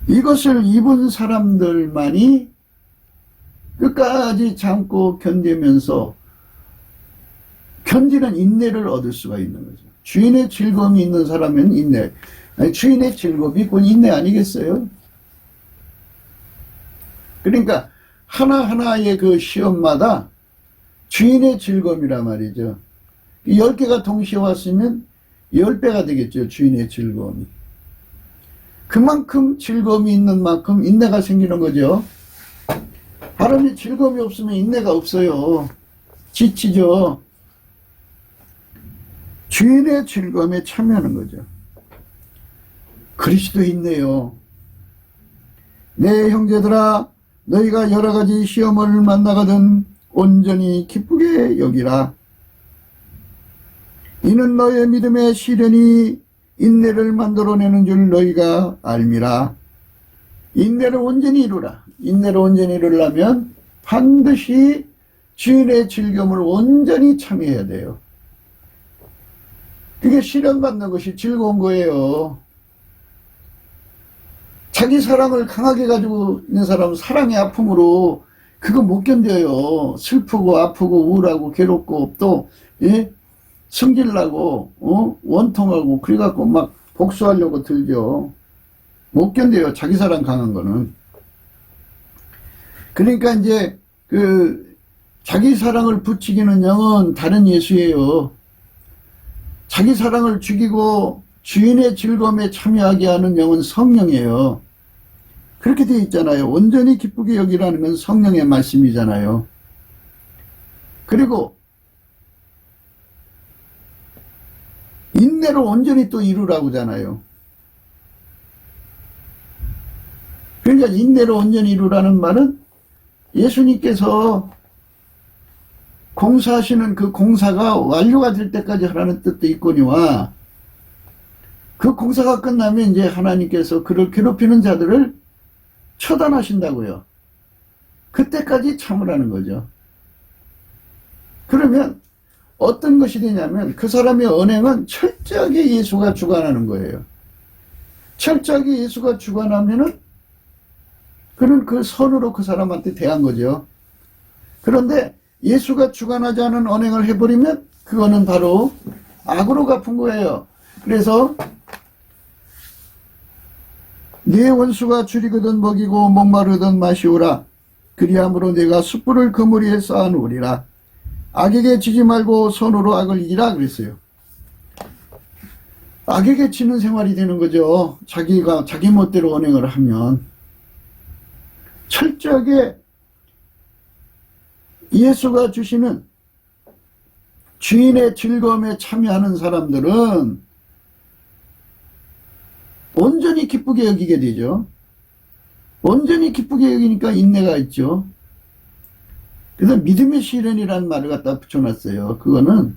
이것을 입은 사람들만이 끝까지 참고 견디면서 견디는 인내를 얻을 수가 있는 거죠. 주인의 즐거움이 있는 사람은 인내. 아니, 주인의 즐거움이 곧 인내 아니겠어요? 그러니까 하나하나의 그 시험마다 주인의 즐거움이란 말이죠. 10개가 동시에 왔으면 10배가 되겠죠. 주인의 즐거움이. 그만큼 즐거움이 있는 만큼 인내가 생기는 거죠. 바람이 즐거움이 없으면 인내가 없어요. 지치죠. 주인의 즐거움에 참여하는 거죠. 그리스도 있네요. 내 형제들아 너희가 여러 가지 시험을 만나거든 온전히 기쁘게 여기라. 이는 너의 믿음의 시련이 인내를 만들어내는 줄 너희가 알미라. 인내를 온전히 이루라. 인내를 온전히 이루려면 반드시 주인의 즐거움을 온전히 참여해야 돼요. 그게 시련받는 것이 즐거운 거예요. 자기 사랑을 강하게 가지고 있는 사람은 사랑의 아픔으로 그거 못 견뎌요. 슬프고 아프고 우울하고 괴롭고 또 승질나고 원통하고 그래갖고 막 복수하려고 들죠. 못 견뎌요. 자기 사랑 강한 거는. 그러니까 이제 자기 사랑을 부추기는 영은 다른 예수예요. 자기 사랑을 죽이고 주인의 즐거움에 참여하게 하는 영은 성령이에요. 그렇게 되어 있잖아요. 온전히 기쁘게 여기라는 건 성령의 말씀이잖아요. 그리고 인내로 온전히 또 이루라고 하잖아요. 그러니까 인내로 온전히 이루라는 말은 예수님께서 공사하시는 그 공사가 완료가 될 때까지 하라는 뜻도 있거니와 그 공사가 끝나면 이제 하나님께서 그를 괴롭히는 자들을 처단하신다고요. 그때까지 참으라는 거죠. 그러면 어떤 것이 되냐면 그 사람의 언행은 철저하게 예수가 주관하는 거예요. 철저하게 예수가 주관하면은 그는 그 선으로 그 사람한테 대한 거죠. 그런데 예수가 주관하지 않은 언행을 해버리면 그거는 바로 악으로 갚은 거예요. 그래서 네 원수가 줄이거든 먹이고 목마르든 마시오라. 그리함으로 내가 숯불을 그물이에 쌓아놓으리라. 악에게 지지 말고 손으로 악을 이기라 그랬어요. 악에게 지는 생활이 되는 거죠. 자기가 자기 멋대로 언행을 하면. 철저하게 예수가 주시는 주인의 즐거움에 참여하는 사람들은 온전히 기쁘게 여기게 되죠. 온전히 기쁘게 여기니까 인내가 있죠. 그래서 믿음의 시련이라는 말을 갖다 붙여놨어요. 그거는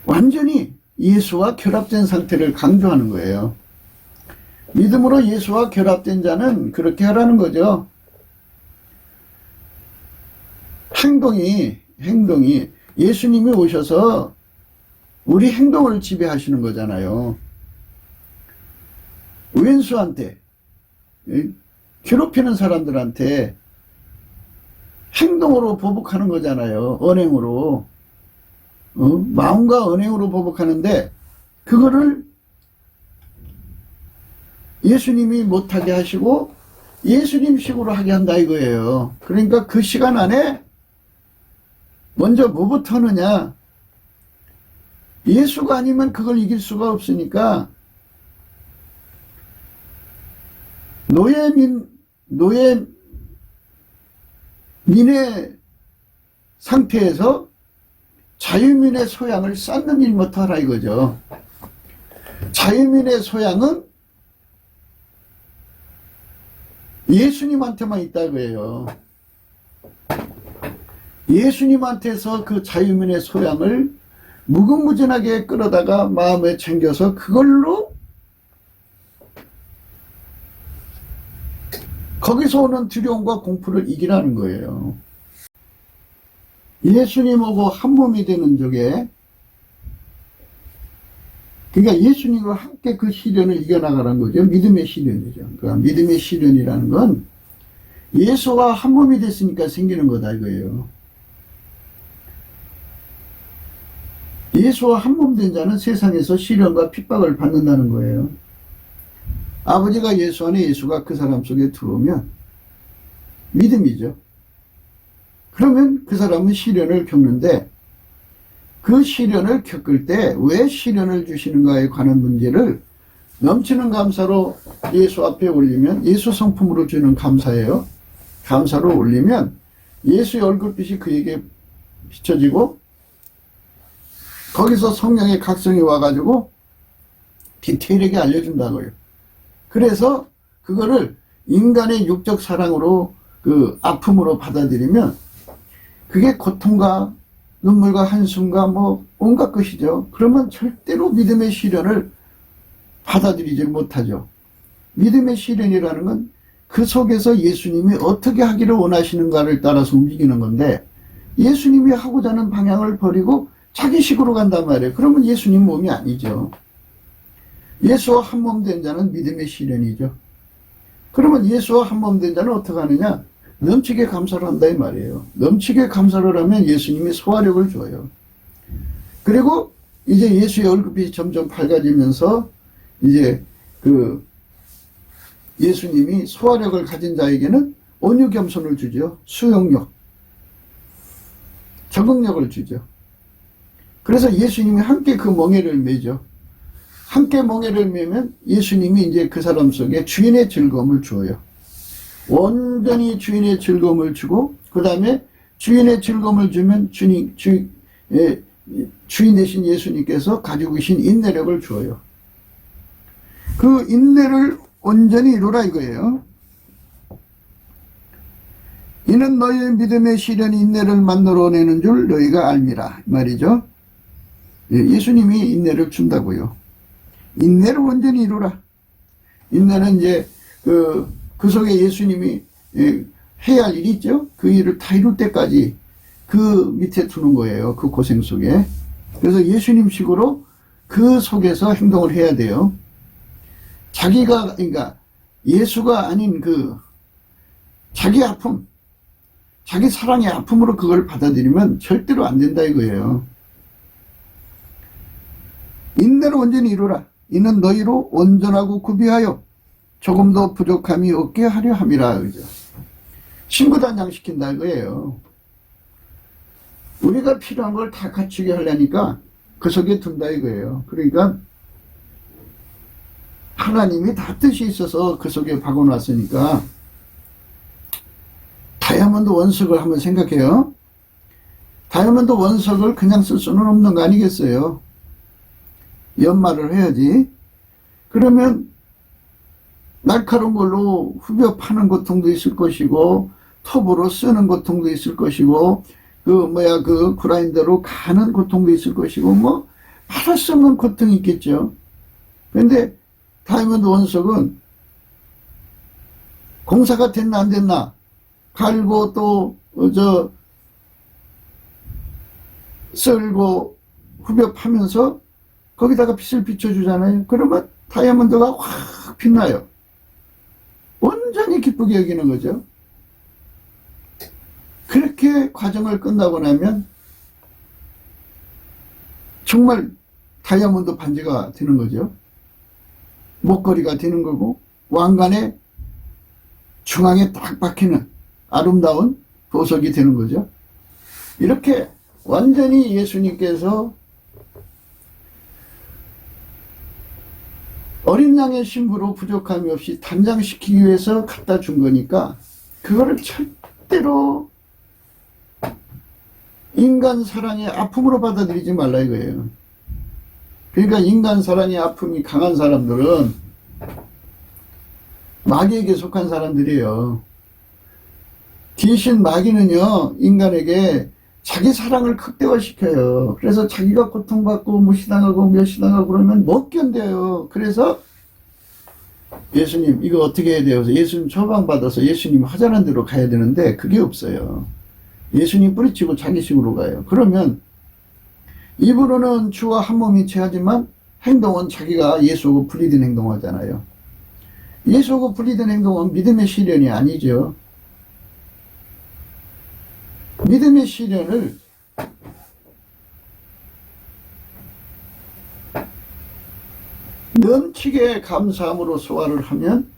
완전히 예수와 결합된 상태를 강조하는 거예요. 믿음으로 예수와 결합된 자는 그렇게 하라는 거죠. 행동이 예수님이 오셔서 우리 행동을 지배하시는 거잖아요. 왼수한테 괴롭히는 사람들한테 행동으로 보복하는 거잖아요. 언행으로 마음과 언행으로 보복하는데 그거를 예수님이 못하게 하시고 예수님식으로 하게 한다 이거예요. 그러니까 그 시간 안에 먼저 뭐부터 하느냐. 예수가 아니면 그걸 이길 수가 없으니까 노예민의 상태에서 자유민의 소양을 쌓는 일부터 하라 이거죠. 자유민의 소양은 예수님한테만 있다고요. 예수님한테서 그 자유민의 소양을 무궁무진하게 끌어다가 마음에 챙겨서 그걸로 거기서 오는 두려움과 공포를 이기라는 거예요. 예수님하고 한 몸이 되는 쪽에 그러니까 예수님과 함께 그 시련을 이겨나가는 거죠. 믿음의 시련이죠. 그러니까 믿음의 시련이라는 건 예수와 한 몸이 됐으니까 생기는 거다 이거예요. 예수와 한 몸 된 자는 세상에서 시련과 핍박을 받는다는 거예요. 아버지가 예수 안에 예수가 그 사람 속에 들어오면 믿음이죠. 그러면 그 사람은 시련을 겪는데 그 시련을 겪을 때 왜 시련을 주시는가에 관한 문제를 넘치는 감사로 예수 앞에 올리면 예수 성품으로 주는 감사예요. 감사로 올리면 예수의 얼굴빛이 그에게 비춰지고 거기서 성령의 각성이 와가지고 디테일하게 알려준다고요. 그래서 그거를 인간의 육적 사랑으로 그 아픔으로 받아들이면 그게 고통과 눈물과 한숨과 뭐 온갖 것이죠. 그러면 절대로 믿음의 시련을 받아들이지 못하죠. 믿음의 시련이라는 건 그 속에서 예수님이 어떻게 하기를 원하시는가를 따라서 움직이는 건데 예수님이 하고자 하는 방향을 버리고 자기식으로 간단 말이에요. 그러면 예수님 몸이 아니죠. 예수와 한 몸 된 자는 믿음의 실현이죠. 그러면 예수와 한 몸 된 자는 어떻게 하느냐? 넘치게 감사를 한다 이 말이에요. 넘치게 감사를 하면 예수님이 소화력을 줘요. 그리고 이제 예수의 얼굴빛이 점점 밝아지면서 이제 그 예수님이 소화력을 가진 자에게는 온유 겸손을 주죠. 수용력, 적응력을 주죠. 그래서 예수님이 함께 그 멍에를 매죠. 함께 멍에를 매면 예수님이 이제 그 사람 속에 주인의 즐거움을 주어요. 온전히 주인의 즐거움을 주고, 그 다음에 주인의 즐거움을 주면 주인 대신 예수님께서 가지고 계신 인내력을 주어요. 그 인내를 온전히 이루라 이거예요. 이는 너희의 믿음의 시련이 인내를 만들어내는 줄 너희가 알미라 말이죠. 예수님이 인내를 준다고요. 인내를 온전히 이루라. 인내는 이제 그 속에 예수님이 해야 할 일이 있죠. 그 일을 다 이룰 때까지 그 밑에 두는 거예요. 그 고생 속에. 그래서 예수님식으로 그 속에서 행동을 해야 돼요. 자기가, 그러니까 예수가 아닌 그 자기 아픔, 자기 사랑의 아픔으로 그걸 받아들이면 절대로 안 된다 이거예요. 인내를 온전히 이루라. 이는 너희로 온전하고 구비하여 조금도 부족함이 없게 하려 함이라. 그죠? 신부단장시킨다 이거예요. 우리가 필요한 걸 다 갖추게 하려니까 그 속에 둔다 이거예요. 그러니까 하나님이 다 뜻이 있어서 그 속에 박아놨으니까. 다이아몬드 원석을 한번 생각해요. 다이아몬드 원석을 그냥 쓸 수는 없는 거 아니겠어요? 연마를 해야지. 그러면 날카로운 걸로 후벼 파는 고통도 있을 것이고, 톱으로 쓰는 고통도 있을 것이고, 그 그라인더로 가는 고통도 있을 것이고, 말할 수 없는 고통이 있겠죠. 그런데 다이아몬드 원석은 공사가 됐나 안 됐나 갈고 또 썰고 후벼 파면서 거기다가 빛을 비춰주잖아요. 그러면 다이아몬드가 확 빛나요. 온전히 기쁘게 여기는 거죠. 그렇게 과정을 끝나고 나면 정말 다이아몬드 반지가 되는 거죠. 목걸이가 되는 거고, 왕관의 중앙에 딱 박히는 아름다운 보석이 되는 거죠. 이렇게 완전히 예수님께서 어린 양의 신부로 부족함이 없이 단장시키기 위해서 갖다 준 거니까 그거를 절대로 인간 사랑의 아픔으로 받아들이지 말라 이거예요. 그러니까 인간 사랑의 아픔이 강한 사람들은 마귀에게 속한 사람들이에요. 귀신 마귀는요, 인간에게 자기 사랑을 극대화시켜요. 그래서 자기가 고통받고 무시당하고 멸시당하고 그러면 못 견뎌요. 그래서 예수님 이거 어떻게 해야 돼요? 예수님 처방받아서 예수님 하자는 대로 가야 되는데 그게 없어요. 예수님 뿌리치고 자기식으로 가요. 그러면 입으로는 주와 한 몸이 체하지만 행동은 자기가 예수하고 분리된 행동하잖아요. 예수하고 분리된 행동은 믿음의 시련이 아니죠. 믿음의 시련을 넘치게 감사함으로 소화를 하면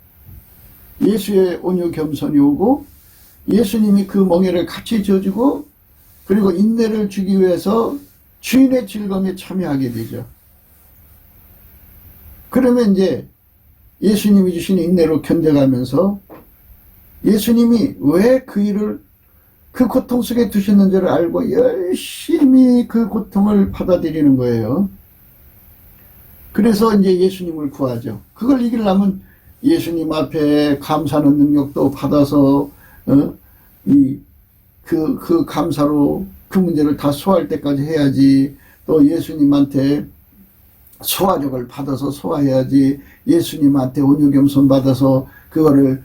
예수의 온유 겸손이 오고, 예수님이 그 멍에를 같이 져주고, 그리고 인내를 주기 위해서 주인의 즐거움에 참여하게 되죠. 그러면 이제 예수님이 주신 인내로 견뎌가면서 예수님이 왜 그 일을 그 고통 속에 두셨는지를 알고 열심히 그 고통을 받아들이는 거예요. 그래서 이제 예수님을 구하죠. 그걸 이기려면 예수님 앞에 감사하는 능력도 받아서 그 감사로 그 문제를 다 소화할 때까지 해야지. 또 예수님한테 소화력을 받아서 소화해야지. 예수님한테 온유 겸손 받아서 그거를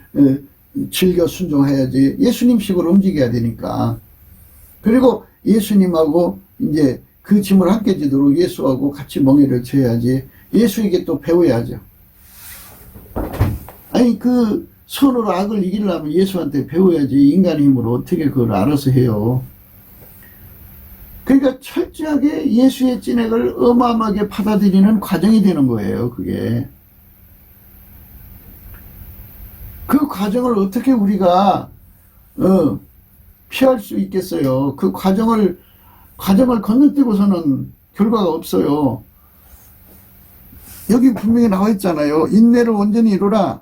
즐겨 순종해야지. 예수님식으로 움직여야 되니까. 그리고 예수님하고 이제 그 짐을 함께 지도록 예수하고 같이 멍에를 쳐야지. 예수에게 또 배워야죠. 아니 그 선으로 악을 이기려면 예수한테 배워야지. 인간의 힘으로 어떻게 그걸 알아서 해요. 그러니까 철저하게 예수의 진액을 어마어마하게 받아들이는 과정이 되는 거예요. 그게. 그 과정을 어떻게 우리가 피할 수 있겠어요. 그 과정을 건너뛰고서는 결과가 없어요. 여기 분명히 나와 있잖아요. 인내를 온전히 이루라.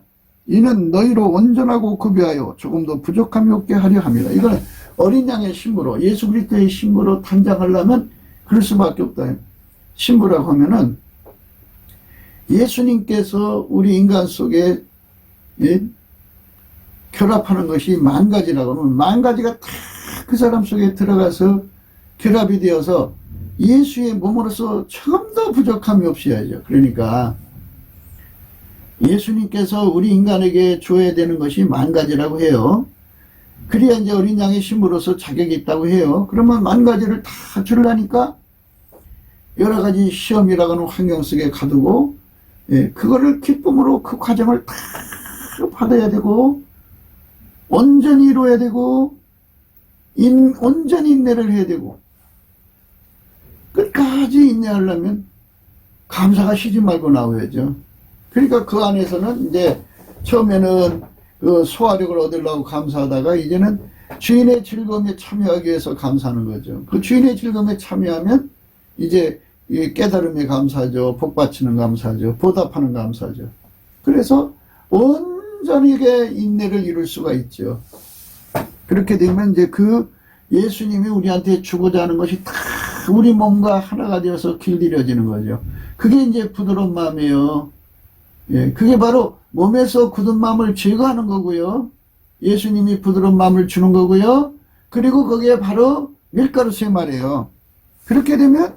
이는 너희로 온전하고 구비하여 조금 더 부족함이 없게 하려 함이라. 이건 어린 양의 신부로, 예수 그리스도의 신부로 탄장하려면 그럴 수밖에 없다. 신부라고 하면은 예수님께서 우리 인간 속에 결합하는 것이 만 가지라고 하면 만 가지가 다 그 사람 속에 들어가서 결합이 되어서 예수의 몸으로서 조금 더 부족함이 없어야죠. 그러니까 예수님께서 우리 인간에게 줘야 되는 것이 만 가지라고 해요. 그래야 이제 어린 양의 신부로서 자격이 있다고 해요. 그러면 만 가지를 다 주려니까 여러 가지 시험이라고 하는 환경 속에 가두고, 그거를 기쁨으로 그 과정을 다 받아야 되고, 온전히 이루어야 되고, 온전히 인내를 해야 되고, 끝까지 인내하려면 감사가 쉬지 말고 나와야죠. 그러니까 그 안에서는 이제 처음에는 그 소화력을 얻으려고 감사하다가 이제는 주인의 즐거움에 참여하기 위해서 감사하는 거죠. 그 주인의 즐거움에 참여하면 이제 깨달음에 감사하죠. 복받치는 감사하죠. 보답하는 감사하죠. 그래서 온전하게 인내를 이룰 수가 있죠. 그렇게 되면 이제 그 예수님이 우리한테 주고자 하는 것이 다 우리 몸과 하나가 되어서 길들여지는 거죠. 그게 이제 부드러운 마음이에요. 그게 바로 몸에서 굳은 마음을 제거하는 거고요. 예수님이 부드러운 마음을 주는 거고요. 그리고 거기에 바로 밀가루 생말이에요. 그렇게 되면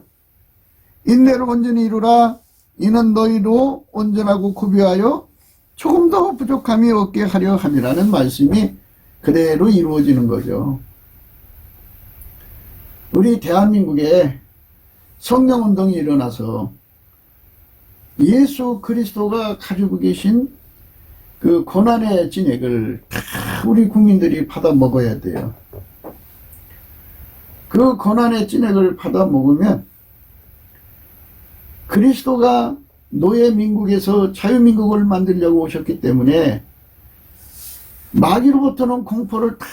인내를 온전히 이루라. 이는 너희도 온전하고 구비하여 조금 더 부족함이 없게 하려 함이라는 말씀이 그대로 이루어지는 거죠. 우리 대한민국에 성령운동이 일어나서 예수 그리스도가 가지고 계신 그 고난의 진액을 다 우리 국민들이 받아 먹어야 돼요. 그 고난의 진액을 받아 먹으면 그리스도가 노예 민국에서 자유민국을 만들려고 오셨기 때문에 마귀로부터는 공포를 다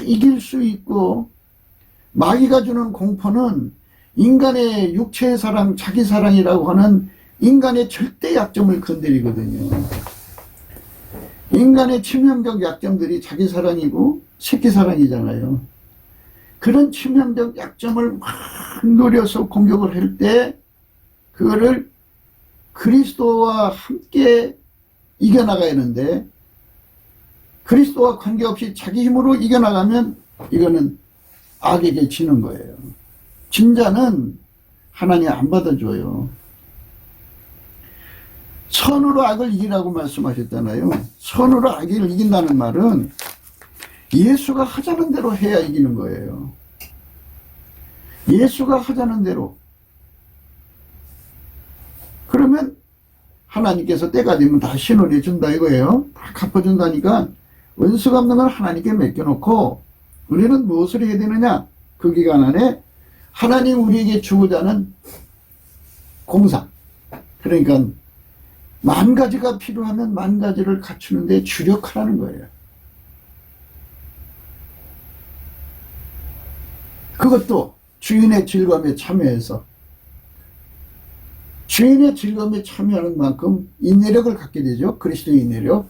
이길 수 있고, 마귀가 주는 공포는 인간의 육체의 사랑, 자기 사랑이라고 하는 인간의 절대 약점을 건드리거든요. 인간의 치명적 약점들이 자기 사랑이고 새끼 사랑이잖아요. 그런 치명적 약점을 막 노려서 공격을 할 때 그거를 그리스도와 함께 이겨나가야 하는데, 그리스도와 관계없이 자기 힘으로 이겨나가면 이거는 악에게 지는 거예요. 진자는 하나님 안 받아줘요. 선으로 악을 이기라고 말씀하셨잖아요. 선으로 악을 이긴다는 말은 예수가 하자는 대로 해야 이기는 거예요. 예수가 하자는 대로. 그러면 하나님께서 때가 되면 다 신원해 준다 이거예요. 다 갚아준다니까 원수 갚는 건 하나님께 맡겨놓고 우리는 무엇을 해야 되느냐? 그 기간 안에 하나님 우리에게 주고자 하는 공사. 그러니까 만 가지가 필요하면 만 가지를 갖추는 데 주력하라는 거예요. 그것도 주인의 즐거움에 참여해서, 주인의 즐거움에 참여하는 만큼 인내력을 갖게 되죠. 그리스도의 인내력.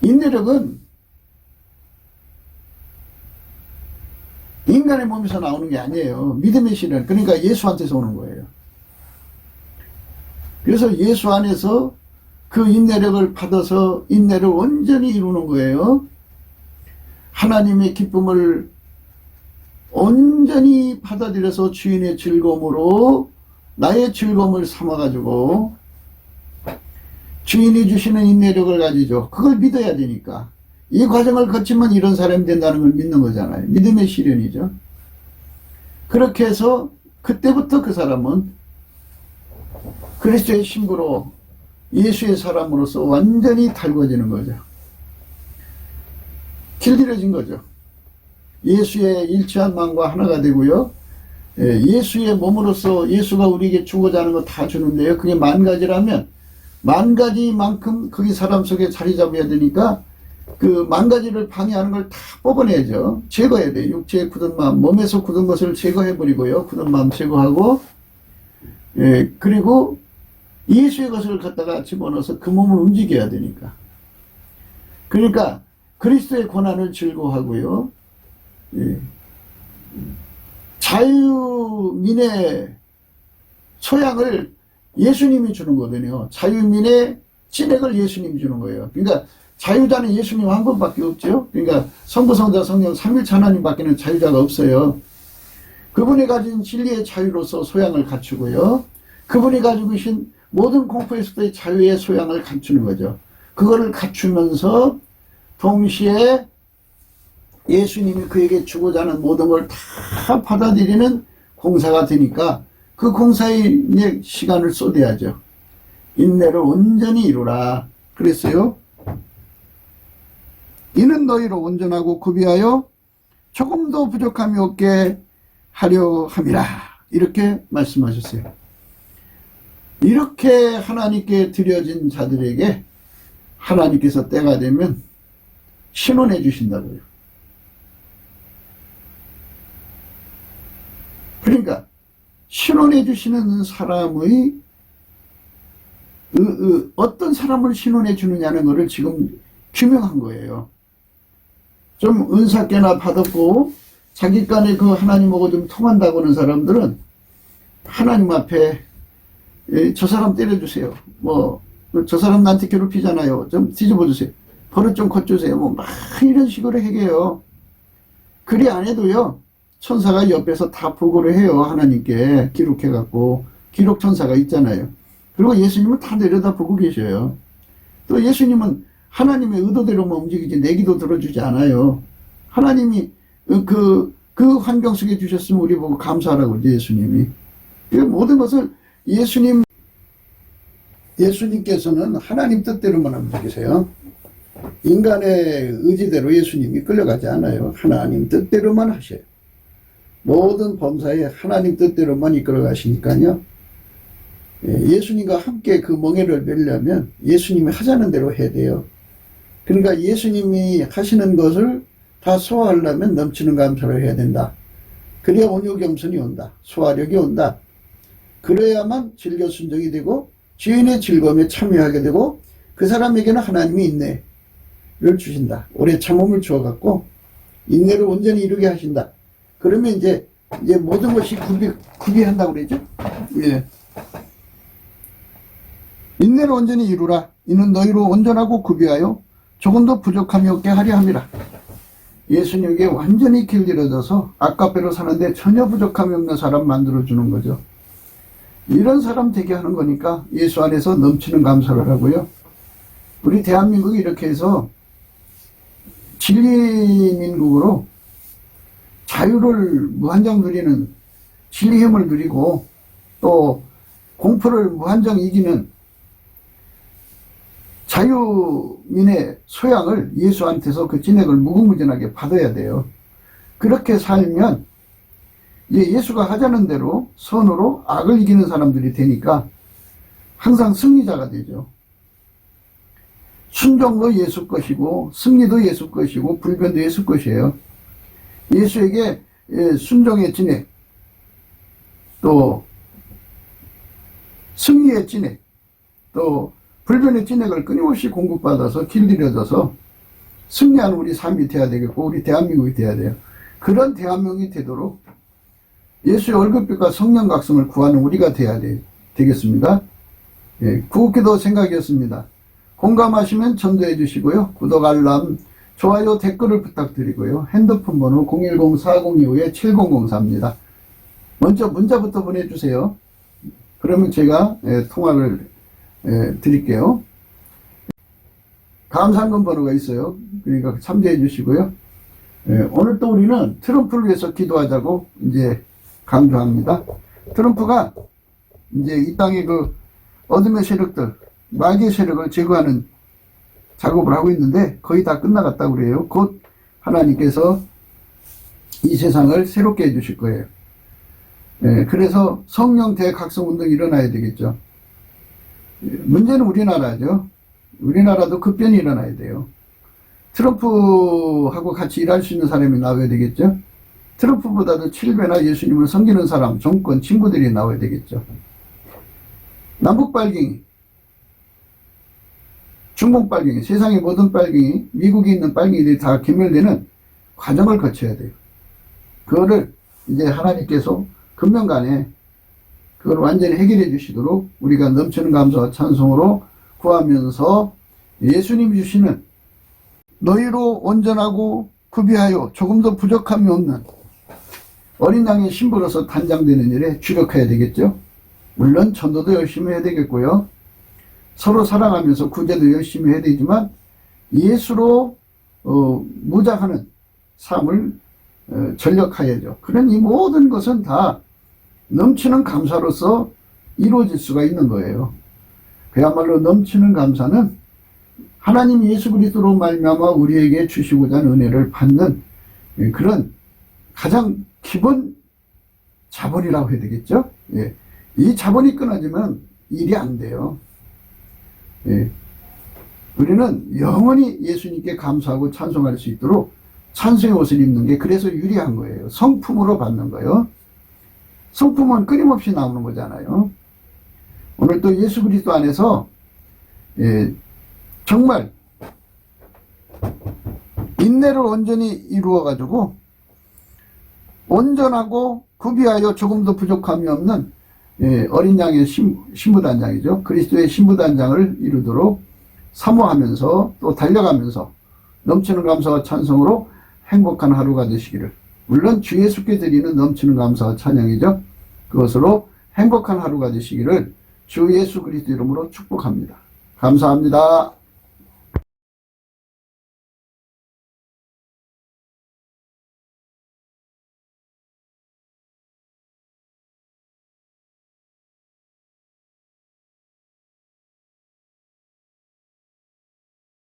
인내력은 인간의 몸에서 나오는 게 아니에요. 믿음의 실현, 그러니까 예수한테서 오는 거예요. 그래서 예수 안에서 그 인내력을 받아서 인내를 온전히 이루는 거예요. 하나님의 기쁨을 온전히 받아들여서 주인의 즐거움으로 나의 즐거움을 삼아가지고 주인이 주시는 인내력을 가지죠. 그걸 믿어야 되니까. 이 과정을 거치면 이런 사람이 된다는 걸 믿는 거잖아요. 믿음의 실현이죠. 그렇게 해서 그때부터 그 사람은 그리스도의 신부로 예수의 사람으로서 완전히 달궈지는 거죠. 길들여진 거죠. 예수의 일치한 마음과 하나가 되고요. 예수의 몸으로서 예수가 우리에게 주고자 하는 거 다 주는데요. 그게 만 가지라면 만 가지만큼 거기 사람 속에 자리 잡아야 되니까 그 만 가지를 방해하는 걸 다 뽑아내야죠. 제거해야 돼요. 육체의 굳은 마음, 몸에서 굳은 것을 제거해버리고요. 굳은 마음 제거하고, 그리고 예수의 것을 갖다가 집어넣어서 그 몸을 움직여야 되니까. 그러니까 그리스도의 고난을 즐거워하고요. 자유민의 소양을 예수님이 주는 거거든요. 자유민의 찐액을 예수님이 주는 거예요. 그러니까 자유자는 예수님 한 분밖에 없죠. 그러니까 성부, 성자, 성령 삼위일체 하나님밖에는 자유자가 없어요. 그분이 가진 진리의 자유로서 소양을 갖추고요. 그분이 가지고 계신 모든 공포에서의 자유의 소양을 갖추는 거죠. 그거를 갖추면서 동시에 예수님이 그에게 주고자 하는 모든 걸 다 받아들이는 공사가 되니까 그 공사에 시간을 쏟아야죠. 인내를 온전히 이루라 그랬어요. 이는 너희로 온전하고 구비하여 조금도 부족함이 없게 하려 함이라 이렇게 말씀하셨어요. 이렇게 하나님께 드려진 자들에게 하나님께서 때가 되면 신원해 주신다고요. 그러니까 신원해 주시는 사람의 어떤 사람을 신원해 주느냐는 것을 지금 규명한 거예요. 좀 은사께나 받았고 자기 간에 그 하나님하고 좀 통한다고 하는 사람들은 하나님 앞에 저 사람 때려주세요. 뭐 저 사람 나한테 괴롭히잖아요. 좀 뒤집어 주세요. 버릇 좀 걷주세요. 뭐 막 이런 식으로 해요. 그리 안 해도요. 천사가 옆에서 다 보고를 해요. 하나님께 기록해갖고 기록 천사가 있잖아요. 그리고 예수님은 다 내려다보고 계셔요. 또 예수님은 하나님의 의도대로만 움직이지 내 기도 들어주지 않아요. 하나님이 그 환경 속에 주셨으면 우리 보고 감사하라고 그러죠. 예수님이. 그 모든 것을 예수님께서는 하나님 뜻대로만 움직이세요. 인간의 의지대로 예수님이 끌려가지 않아요. 하나님 뜻대로만 하셔요. 모든 범사에 하나님 뜻대로만 이끌어 가시니까요. 예수님과 함께 그 멍에를 메려면 예수님이 하자는 대로 해야 돼요. 그러니까 예수님이 하시는 것을 다 소화하려면 넘치는 감사를 해야 된다. 그래야 온유겸손이 온다. 소화력이 온다. 그래야만 진료 순종이 되고 주인의 즐거움에 참여하게 되고 그 사람에게는 하나님이 인내를 주신다. 오래 참음을 주어갖고 인내를 온전히 이루게 하신다. 그러면 이제 모든 것이 구비한다고 그러죠. 예. 인내를 온전히 이루라. 이는 너희로 온전하고 구비하여 조금도 부족함이 없게 하려 함이라. 예수님에게 완전히 길들여져서 아까배로 사는데 전혀 부족함이 없는 사람 만들어주는 거죠. 이런 사람 되게 하는 거니까 예수 안에서 넘치는 감사를 하고요. 우리 대한민국이 이렇게 해서 진리민국으로 자유를 무한정 누리는 진리의 힘을 누리고 또 공포를 무한정 이기는 자유민의 소양을 예수한테서 그 진액을 무궁무진하게 받아야 돼요. 그렇게 살면 예수가 하자는 대로 선으로 악을 이기는 사람들이 되니까 항상 승리자가 되죠. 순종도 예수 것이고 승리도 예수 것이고 불변도 예수 것이에요. 예수에게 순종의 진액 또 승리의 진액 또 불변의 진액을 끊임없이 공급받아서 길들여져서 승리하는 우리 삶이 돼야 되겠고 우리 대한민국이 돼야 돼요. 그런 대한민국이 되도록 예수의 얼굴빛과 성령 각성을 구하는 우리가 돼야 되겠습니다. 구국기도 생각이었습니다. 공감하시면 전도해 주시고요. 구독, 알람, 좋아요, 댓글을 부탁드리고요. 핸드폰 번호 010-4025-7004입니다. 먼저 문자부터 보내주세요. 그러면 제가 통화를 드릴게요. 감사한금 번호가 있어요. 그러니까 참조해 주시고요. 오늘 또 우리는 트럼프를 위해서 기도하자고 이제 강조합니다. 트럼프가 이제 이 땅에 어둠의 세력들, 마귀의 세력을 제거하는 작업을 하고 있는데 거의 다 끝나갔다고 그래요. 곧 하나님께서 이 세상을 새롭게 해주실 거예요. 그래서 성령 대각성운동이 일어나야 되겠죠. 문제는 우리나라죠. 우리나라도 급변이 일어나야 돼요. 트럼프하고 같이 일할 수 있는 사람이 나와야 되겠죠. 트럼프보다도 7배나 예수님을 섬기는 사람, 정권, 친구들이 나와야 되겠죠. 남북 빨갱이, 중국 빨갱이, 세상의 모든 빨갱이, 미국에 있는 빨갱이들이 다 괴멸되는 과정을 거쳐야 돼요. 그거를 이제 하나님께서 금년간에 그걸 완전히 해결해 주시도록 우리가 넘치는 감사와 찬송으로 구하면서 예수님이 주시는 너희로 온전하고 구비하여 조금도 부족함이 없는 어린 양의 신부로서 단장되는 일에 주력해야 되겠죠. 물론 전도도 열심히 해야 되겠고요. 서로 사랑하면서 구제도 열심히 해야 되지만 예수로 무장하는 삶을 전력하야죠. 그런 이 모든 것은 다 넘치는 감사로서 이루어질 수가 있는 거예요. 그야말로 넘치는 감사는 하나님 예수 그리스도로 말미암아 우리에게 주시고자 하는 은혜를 받는 그런 가장 기본 자본이라고 해야 되겠죠. 예. 이 자본이 끊어지면 일이 안 돼요. 예. 우리는 영원히 예수님께 감사하고 찬송할 수 있도록 찬송의 옷을 입는 게 그래서 유리한 거예요. 성품으로 받는 거예요. 성품은 끊임없이 나오는 거잖아요. 오늘 또 예수 그리스도 안에서 정말 인내를 온전히 이루어 가지고 온전하고 구비하여 조금도 부족함이 없는 어린 양의 신부단장이죠. 그리스도의 신부단장을 이루도록 사모하면서 또 달려가면서 넘치는 감사와 찬송으로 행복한 하루가 되시기를, 물론 주 예수께 드리는 넘치는 감사와 찬양이죠. 그것으로 행복한 하루가 되시기를 주 예수 그리스도 이름으로 축복합니다. 감사합니다.